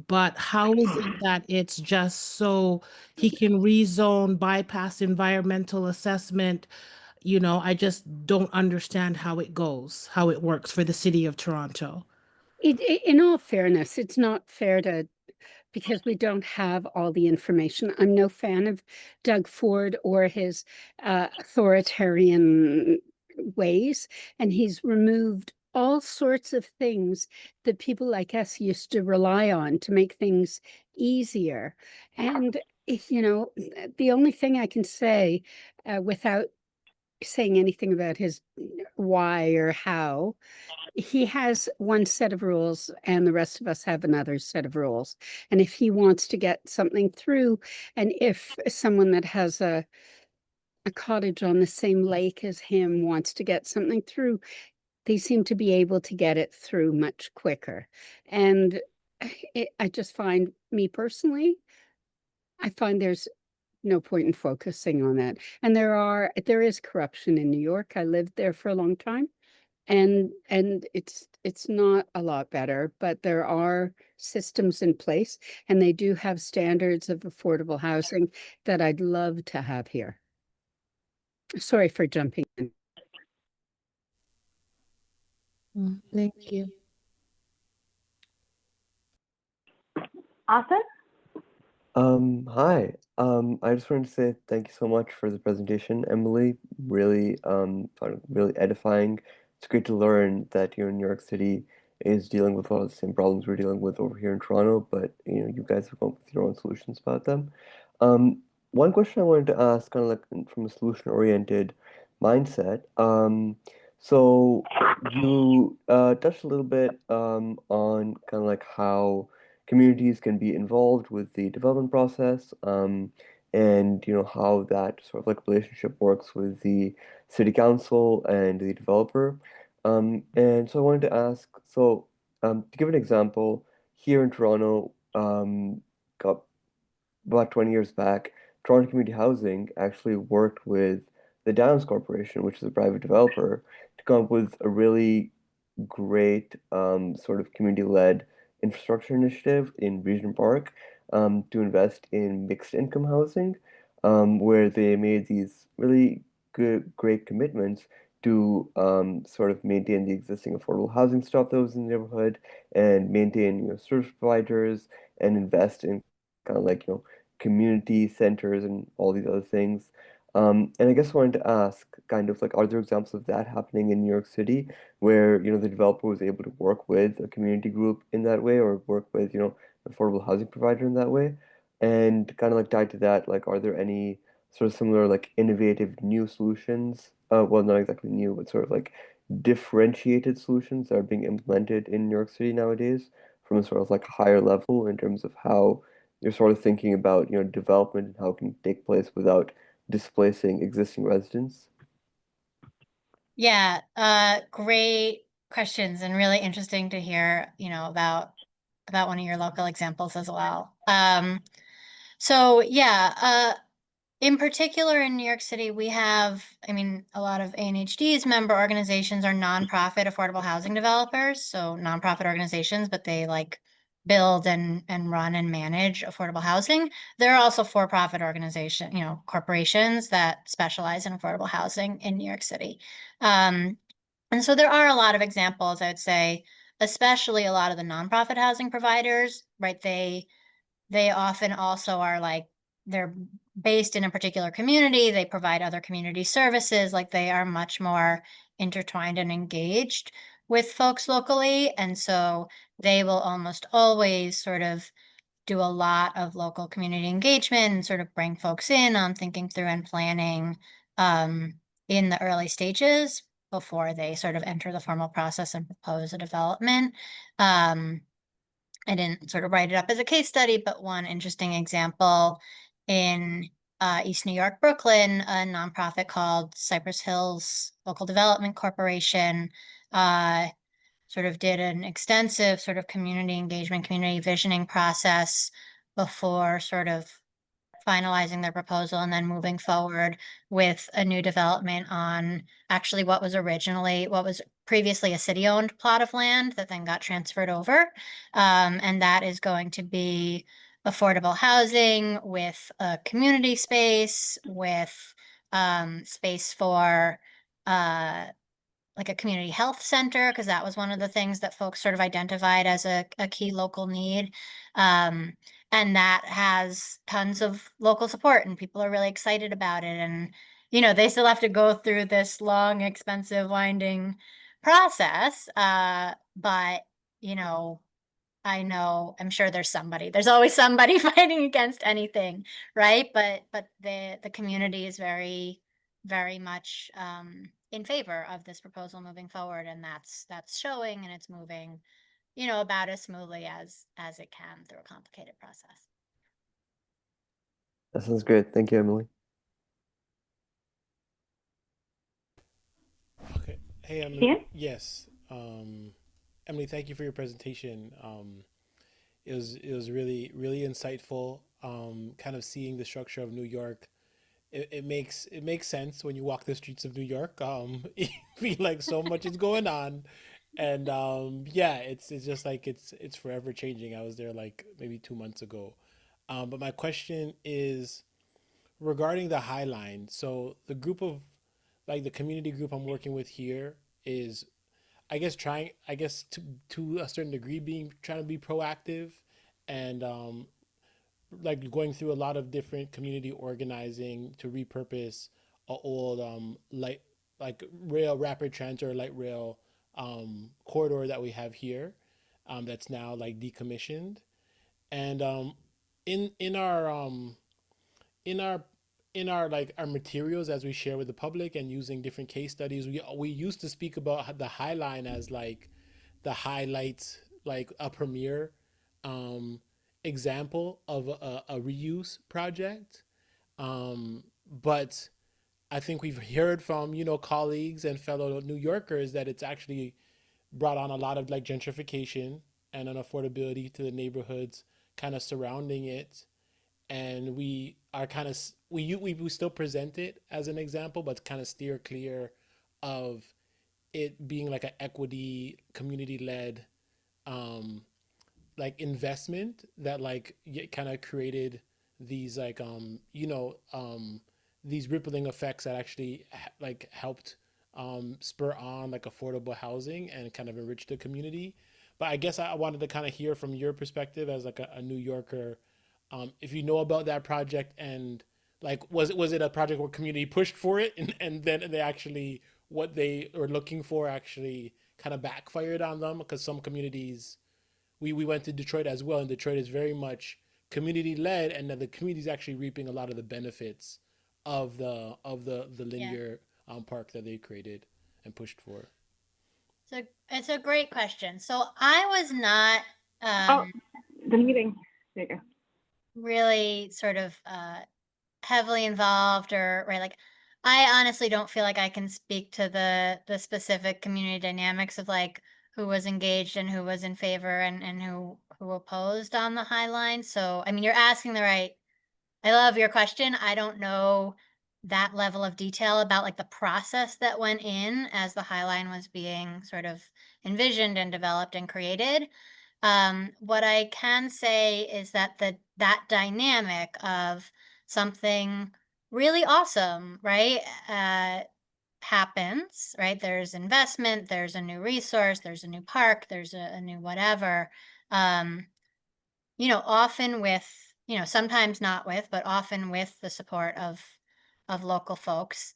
but how is it that it's just so he can rezone, bypass environmental assessment? I just don't understand how it goes, how it works for the city of Toronto. In all fairness, it's not fair to, because we don't have all the information. I'm no fan of Doug Ford or his authoritarian ways, and he's removed all sorts of things that people like us used to rely on to make things easier. And, the only thing I can say without saying anything about his why or how, he has one set of rules and the rest of us have another set of rules. And if he wants to get something through, and if someone that has a cottage on the same lake as him wants to get something through, they seem to be able to get it through much quicker. And I just find, me personally, I find there's no point in focusing on that. And there is corruption in New York. I lived there for a long time. And it's not a lot better, but there are systems in place, and they do have standards of affordable housing that I'd love to have here. Sorry for jumping in. Thank you. Austin? Hi. I just wanted to say thank you so much for the presentation, Emily. Really, found it really edifying. It's great to learn that New York City is dealing with a lot of the same problems we're dealing with over here in Toronto, but you guys have come up with your own solutions about them. One question I wanted to ask, kind of like from a solution-oriented mindset. So you touched a little bit on kind of like how communities can be involved with the development process, and how that sort of like relationship works with the city council and the developer. And so I wanted to ask, so to give an example, here in Toronto, got about 20 years back, Toronto Community Housing actually worked with the Downs Corporation, which is a private developer, to come up with a really great sort of community-led infrastructure initiative in Regent Park, to invest in mixed income housing. where they made these really great commitments to sort of maintain the existing affordable housing stock that was in the neighborhood and maintain, service providers and invest in kind of like, community centers and all these other things. And I guess I wanted to ask, kind of like, are there examples of that happening in New York City where, the developer was able to work with a community group in that way or work with, an affordable housing provider in that way? And kind of like tied to that, like, are there any sort of similar, like, innovative new solutions? Well, not exactly new, but sort of like differentiated solutions that are being implemented in New York City nowadays from a sort of like higher level in terms of how you're sort of thinking about, development and how it can take place without displacing existing residents? Yeah, great questions and really interesting to hear, about one of your local examples as well. So yeah, in particular in New York City, we have, a lot of ANHD's member organizations are nonprofit affordable housing developers, so nonprofit organizations, but they like build and run and manage affordable housing. There are also for-profit corporations that specialize in affordable housing in New York City. And so there are a lot of examples, I would say, especially a lot of the nonprofit housing providers, right? They often also are like they're based in a particular community. They provide other community services. Like they are much more intertwined and engaged with folks locally. And so they will almost always sort of do a lot of local community engagement and sort of bring folks in on thinking through and planning in the early stages before they sort of enter the formal process and propose a development. I didn't sort of write it up as a case study, but one interesting example in East New York, Brooklyn, a nonprofit called Cypress Hills Local Development Corporation sort of did an extensive sort of community engagement, community visioning process before sort of finalizing their proposal and then moving forward with a new development on actually what was previously a city-owned plot of land that then got transferred over. And that is going to be affordable housing with a community space, with space for like a community health center, because that was one of the things that folks sort of identified as a key local need. And that has tons of local support and people are really excited about it. And, they still have to go through this long, expensive, winding process. But, I'm sure there's always somebody fighting against anything, right? But the community is very, very much in favor of this proposal moving forward, and that's showing, and it's moving, about as smoothly as it can through a complicated process. That sounds great. Thank you, Emily. Okay. Hey, Emily. Ian? Yes. Emily, thank you for your presentation. It was really insightful. Kind of seeing the structure of New York. It makes sense when you walk the streets of New York. You feel like so much is going on, and yeah, it's just like it's forever changing. I was there like maybe 2 months ago, but my question is regarding the High Line. So the group of like the community group I'm working with here is I guess to a certain degree being trying to be proactive and like going through a lot of different community organizing to repurpose a old light like rail rapid transit or light rail corridor that we have here that's now like decommissioned and in our in our in our like our materials as we share with the public and using different case studies we used to speak about the High Line as like the highlights like a premier um, example of a reuse project but I think we've heard from colleagues and fellow New Yorkers that it's actually brought on a lot of like gentrification and an affordability to the neighborhoods kind of surrounding it and we are kind of we still present it as an example but kind of steer clear of it being like an equity community led um like investment that like kind of created these like these rippling effects that actually like helped spur on like affordable housing and kind of enrich the community. But I guess I wanted to kind of hear from your perspective as like a New Yorker, if you know about that project, and like was it a project where community pushed for it, and then they actually what they were looking for actually kind of backfired on them, because some communities, we went to Detroit as well, and Detroit is very much community led, and then the community is actually reaping a lot of the benefits of the Yeah. linear park that they created and pushed for. So it's a great question. So I was not Oh, the meeting. There you go. really sort of heavily involved, or right, like I honestly don't feel like I can speak to the specific community dynamics of like who was engaged and who was in favor and who opposed on the High Line. So I mean, you're asking the right, I love your question. I don't know that level of detail about like the process that went in as the High Line was being sort of envisioned and developed and created. What I can say is that that dynamic of something really awesome, right? Happens, right? There's investment, there's a new resource, there's a new park, there's a new whatever. Um, often with, sometimes not with, but often with the support of local folks.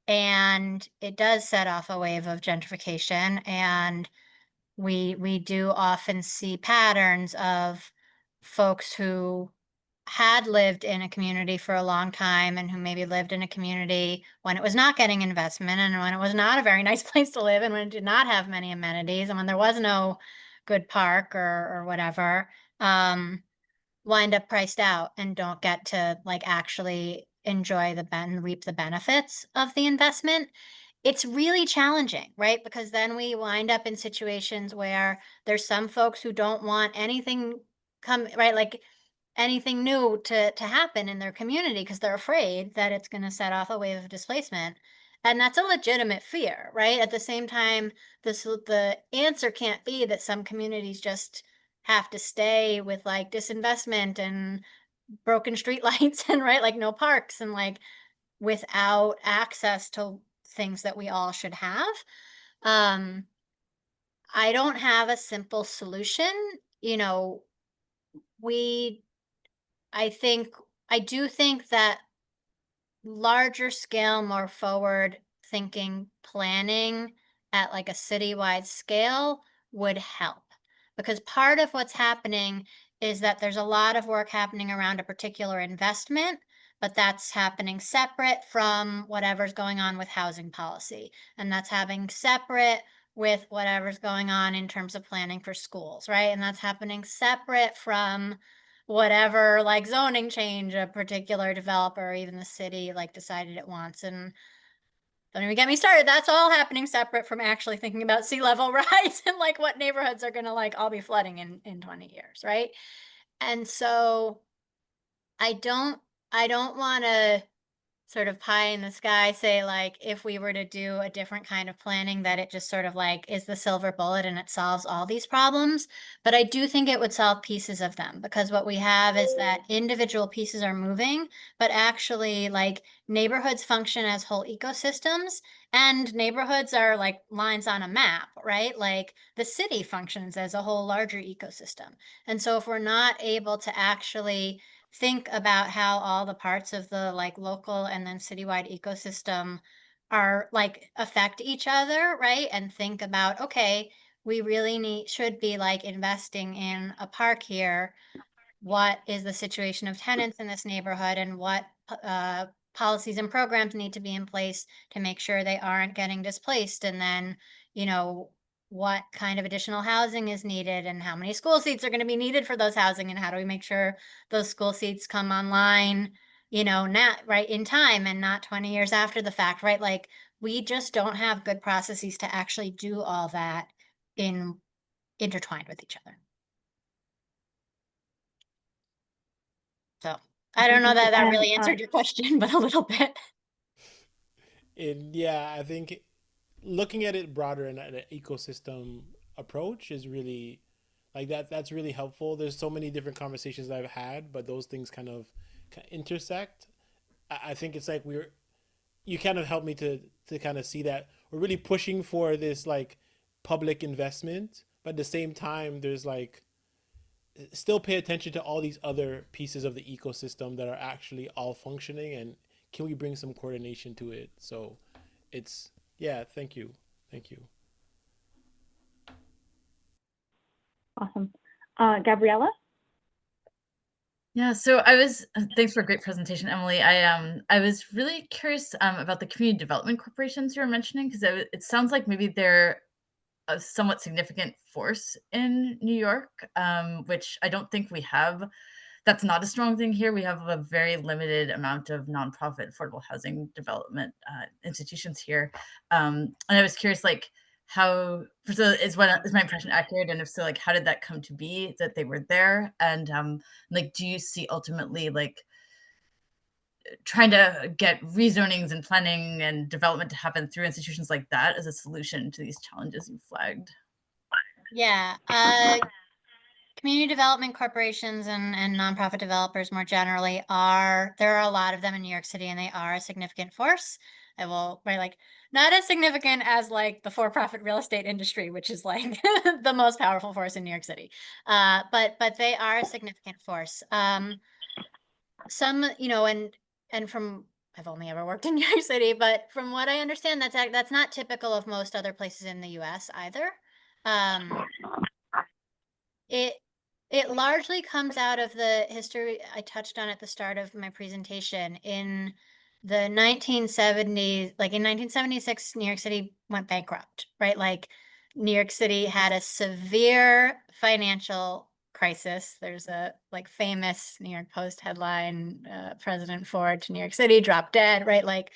And it does set off a wave of gentrification, and we do often see patterns of folks who had lived in a community for a long time and who maybe lived in a community when it was not getting investment and when it was not a very nice place to live and when it did not have many amenities and when there was no good park or whatever, wind up priced out and don't get to like actually enjoy reap the benefits of the investment. It's really challenging, right? Because then we wind up in situations where there's some folks who don't want anything right, like anything new to happen in their community because they're afraid that it's going to set off a wave of displacement. And that's a legitimate fear, right? At the same time, the answer can't be that some communities just have to stay with like disinvestment and broken streetlights and right, like no parks and like without access to things that we all should have. Um, I don't have a simple solution. You know, we, I think, I do think that larger scale, more forward thinking planning at like a citywide scale would help. Because part of what's happening is that there's a lot of work happening around a particular investment, but that's happening separate from whatever's going on with housing policy. And that's happening separate with whatever's going on in terms of planning for schools, right? And that's happening separate from whatever like zoning change a particular developer or even the city like decided it wants. And don't even get me started. That's all happening separate from actually thinking about sea level rise and like what neighborhoods are going to like all be flooding in 20 years, right? And so I don't want to sort of pie in the sky say like if we were to do a different kind of planning that it just sort of like is the silver bullet and it solves all these problems, but I do think it would solve pieces of them, because what we have is that individual pieces are moving, but actually like neighborhoods function as whole ecosystems, and neighborhoods are like lines on a map, right? Like the city functions as a whole larger ecosystem. And so if we're not able to actually think about how all the parts of the like local and then citywide ecosystem are like affect each other, right? And think about, okay, we really should be like investing in a park here. What is the situation of tenants in this neighborhood, and what policies and programs need to be in place to make sure they aren't getting displaced? And then, you know, what kind of additional housing is needed and how many school seats are going to be needed for those housing, and how do we make sure those school seats come online, now, right, in time and not 20 years after the fact, right? Like we just don't have good processes to actually do all that intertwined with each other. So I don't know that that really answered your question, but a little bit. And yeah, I think looking at it broader and an ecosystem approach is really like that's really helpful. There's so many different conversations that I've had, but those things kind of intersect, I think it's like you kind of helped me to kind of see that we're really pushing for this like public investment, but at the same time there's like still pay attention to all these other pieces of the ecosystem that are actually all functioning, and can we bring some coordination to it? So it's, yeah, thank you. Thank you. Awesome. Gabriella? Yeah, so thanks for a great presentation, Emily. I was really curious about the community development corporations you were mentioning, because it sounds like maybe they're a somewhat significant force in New York, which I don't think we have. That's not a strong thing here. We have a very limited amount of nonprofit affordable housing development institutions here. And I was curious, like, is my impression accurate? And if so, like, how did that come to be that they were there? And like, do you see ultimately like trying to get rezonings and planning and development to happen through institutions like that as a solution to these challenges you flagged? Yeah. Community development corporations and nonprofit developers more generally there are a lot of them in New York City, and they are a significant force. Like, not as significant as like the for-profit real estate industry, which is like the most powerful force in New York City. But they are a significant force. Some, and from, I've only ever worked in New York City, but from what I understand, that's not typical of most other places in the US either. It largely comes out of the history I touched on at the start of my presentation. In the 1970s, like in 1976, New York City went bankrupt, right? Like, New York City had a severe financial crisis. There's a like famous New York Post headline, President Ford to New York City, dropped dead, right? Like,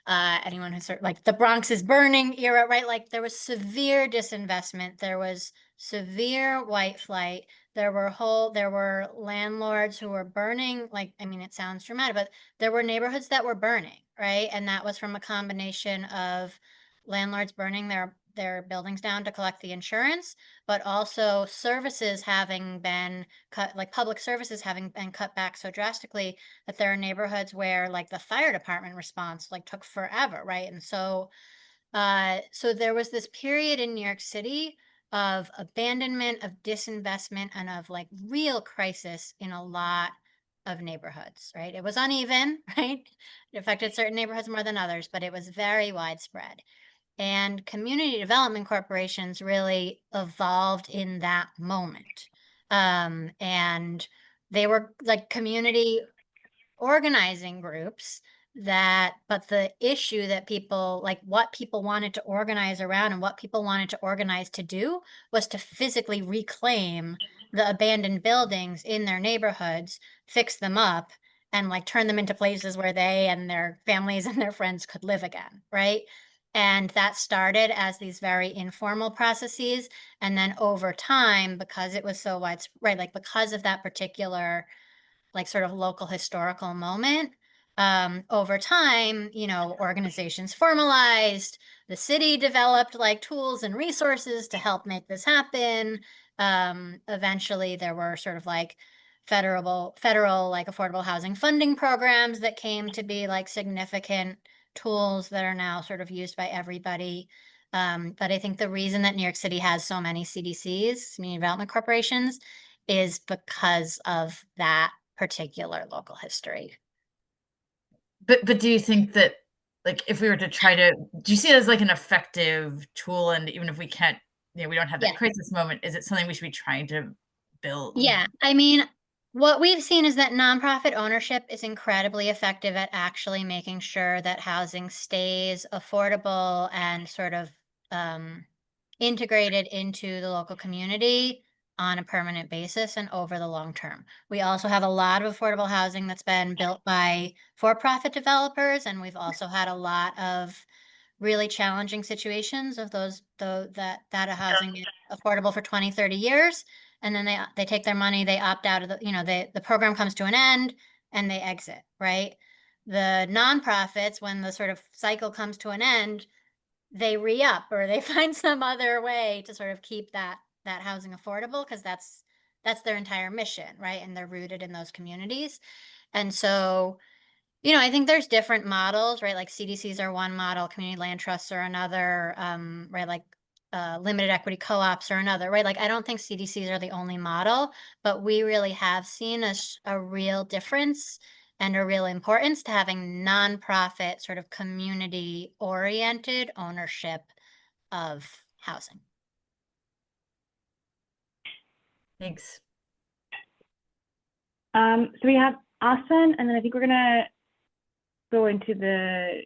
anyone who's like the Bronx is burning era, right? Like, there was severe disinvestment. There was severe white flight. There were landlords who were burning, like, I mean, it sounds dramatic, but there were neighborhoods that were burning, right? And that was from a combination of landlords burning their buildings down to collect the insurance, but also services having been cut, like public services having been cut back so drastically that there are neighborhoods where like the fire department response like took forever, right? And so there was this period in New York City of abandonment, of disinvestment, and of like real crisis in a lot of neighborhoods, right? It was uneven, right? It affected certain neighborhoods more than others, but it was very widespread. And community development corporations really evolved in that moment. And they were like community organizing groups but the issue that people like what people wanted to organize around and what people wanted to organize to do was to physically reclaim the abandoned buildings in their neighborhoods, fix them up, and like turn them into places where they and their families and their friends could live again, right? And that started as these very informal processes, and then over time, because it was so widespread, right, like because of that particular like sort of local historical moment, over time, organizations formalized, the city developed like tools and resources to help make this happen. Eventually there were sort of like federal like affordable housing funding programs that came to be like significant tools that are now sort of used by everybody. But I think the reason that New York City has so many CDCs, community development corporations, is because of that particular local history. But do you think that, like, if we were to do you see it as like an effective tool? And even if we can't, we don't have that crisis moment, is it something we should be trying to build? Yeah, I mean, what we've seen is that nonprofit ownership is incredibly effective at actually making sure that housing stays affordable and sort of integrated into the local community on a permanent basis and over the long term. We also have a lot of affordable housing that's been built by for-profit developers, and we've also had a lot of really challenging situations of that housing is affordable for 20, 30 years, and then they take their money, they opt out of the program comes to an end and they exit, right? The nonprofits, when the sort of cycle comes to an end, they re-up or they find some other way to sort of keep that housing affordable, because that's their entire mission, right? And they're rooted in those communities. And so, I think there's different models, right? Like CDCs are one model, community land trusts are another, right? Like limited equity co-ops are another, right? Like I don't think CDCs are the only model, but we really have seen a real difference and a real importance to having nonprofit sort of community-oriented ownership of housing. Thanks. So we have Austin, and then I think we're gonna go into the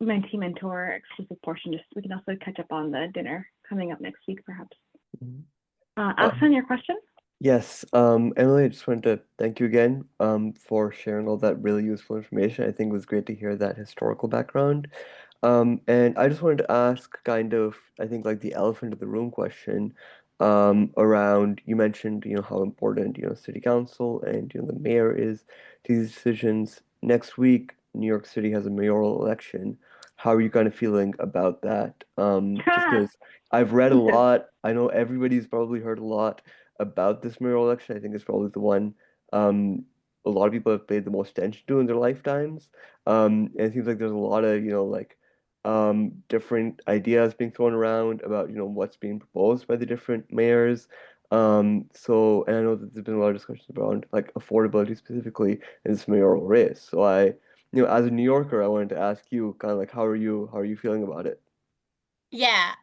mentee mentor exclusive portion. Just we can also catch up on the dinner coming up next week, perhaps. Mhm. Austin, your question? Yes, Emily, I just wanted to thank you again for sharing all that really useful information. I think it was great to hear that historical background. And I just wanted to ask kind of, I think like the elephant in the room question around, you mentioned, how important, city council and, the mayor is to these decisions. Next week, New York City has a mayoral election. How are you kind of feeling about that? Just because I've read a lot, I know everybody's probably heard a lot about this mayoral election. I think it's probably the one a lot of people have paid the most attention to in their lifetimes. And it seems like there's a lot of, like different ideas being thrown around about, what's being proposed by the different mayors. And I know that there's been a lot of discussions around like affordability specifically in this mayoral race. So as a New Yorker, I wanted to ask you kind of like, how are you feeling about it? Yeah,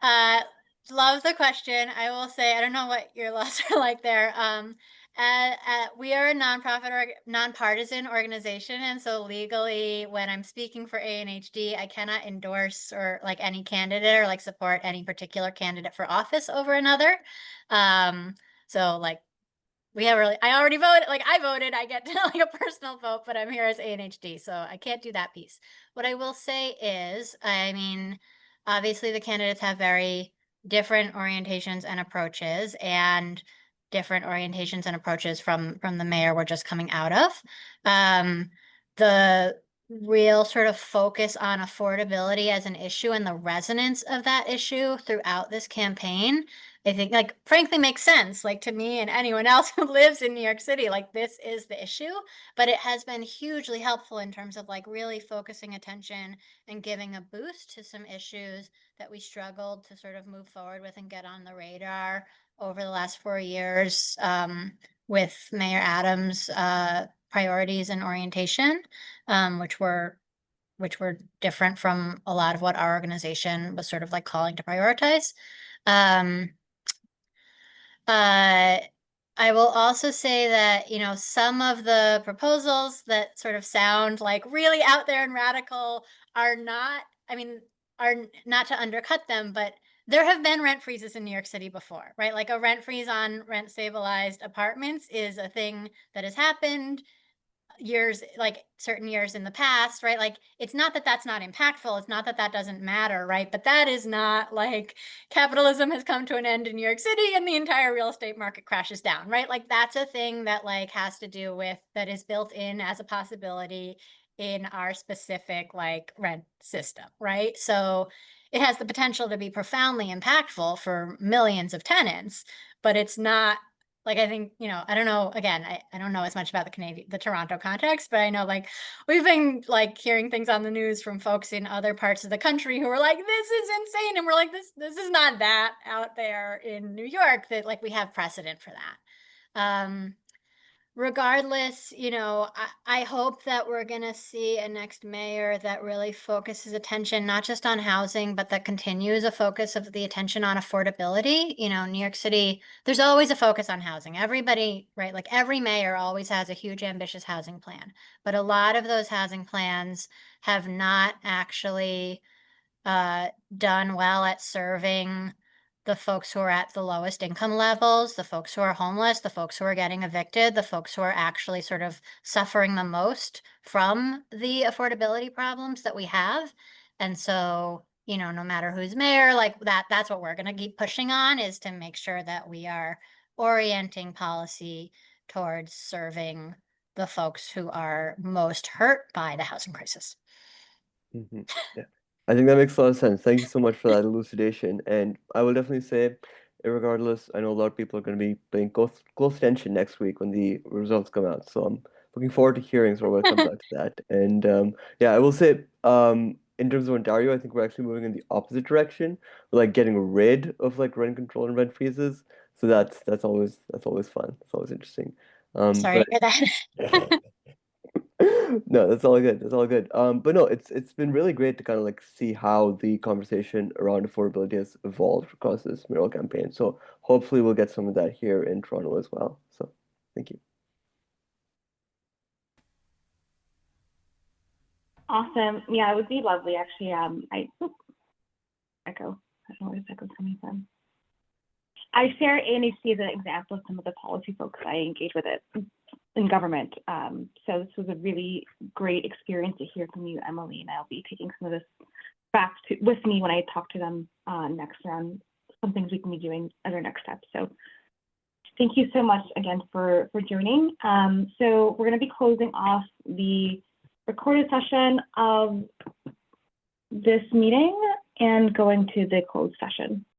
love the question. I will say, I don't know what your laws are like there. We are a nonprofit or nonpartisan organization, and so legally, when I'm speaking for ANHD, I cannot endorse or like any candidate or like support any particular candidate for office over another. So like I already voted, like I voted, I get like a personal vote, but I'm here as ANHD, so I can't do that piece. What I will say is, I mean, obviously the candidates have very different orientations and approaches, and different orientations and approaches from the mayor we're just coming out of. The real sort of focus on affordability as an issue and the resonance of that issue throughout this campaign, I think, like, frankly, makes sense, like, to me and anyone else who lives in New York City. Like, this is the issue, but it has been hugely helpful in terms of like really focusing attention and giving a boost to some issues that we struggled to sort of move forward with and get on the radar over the last 4 years, with Mayor Adams' priorities and orientation, which were different from a lot of what our organization was sort of like calling to prioritize. I will also say that, some of the proposals that sort of sound like really out there and radical are not, I mean, not to undercut them, but there have been rent freezes in New York City before, right? Like a rent freeze on rent stabilized apartments is a thing that has happened years, like certain years in the past, right? Like it's not that that's not impactful, it's not that that doesn't matter, right? But that is not like capitalism has come to an end in New York City and the entire real estate market crashes down, right? Like that's a thing that like has to do with, that is built in as a possibility in our specific like rent system, right? So it has the potential to be profoundly impactful for millions of tenants, but it's not, like, I think, I don't know, again, I don't know as much about the Toronto context, but I know like we've been like hearing things on the news from folks in other parts of the country who are like, this is insane. And we're like, this is not that out there in New York, that like we have precedent for that. Regardless, I hope that we're going to see a next mayor that really focuses attention, not just on housing, but that continues a focus of the attention on affordability. New York City, there's always a focus on housing. Everybody, right? Like every mayor always has a huge, ambitious housing plan, but a lot of those housing plans have not actually done well at serving the folks who are at the lowest income levels, the folks who are homeless, the folks who are getting evicted, the folks who are actually sort of suffering the most from the affordability problems that we have. And so, no matter who's mayor, like that's what we're going to keep pushing on, is to make sure that we are orienting policy towards serving the folks who are most hurt by the housing crisis. Hmm. Yeah, I think that makes a lot of sense. Thank you so much for that elucidation. And I will definitely say, regardless, I know a lot of people are going to be paying close attention next week when the results come out. So I'm looking forward to hearing sort of what comes out to that. And yeah, I will say, in terms of Ontario, I think we're actually moving in the opposite direction. We're like getting rid of like rent control and rent freezes. So that's always fun. It's always interesting. Sorry But to hear that. no, that's all good. That's all good. But no, it's been really great to kind of like see how the conversation around affordability has evolved across this mayoral campaign. So hopefully we'll get some of that here in Toronto as well. So thank you. Awesome. Yeah, it would be lovely actually. Echo. I don't know where this echo's coming from. I share ANHD as an example of some of the policy folks I engage with it in government. So this was a really great experience to hear from you, Emily, and I'll be taking some of this back with me when I talk to them next around some things we can be doing as our next steps. So thank you so much again for joining. So we're going to be closing off the recorded session of this meeting and going to the closed session.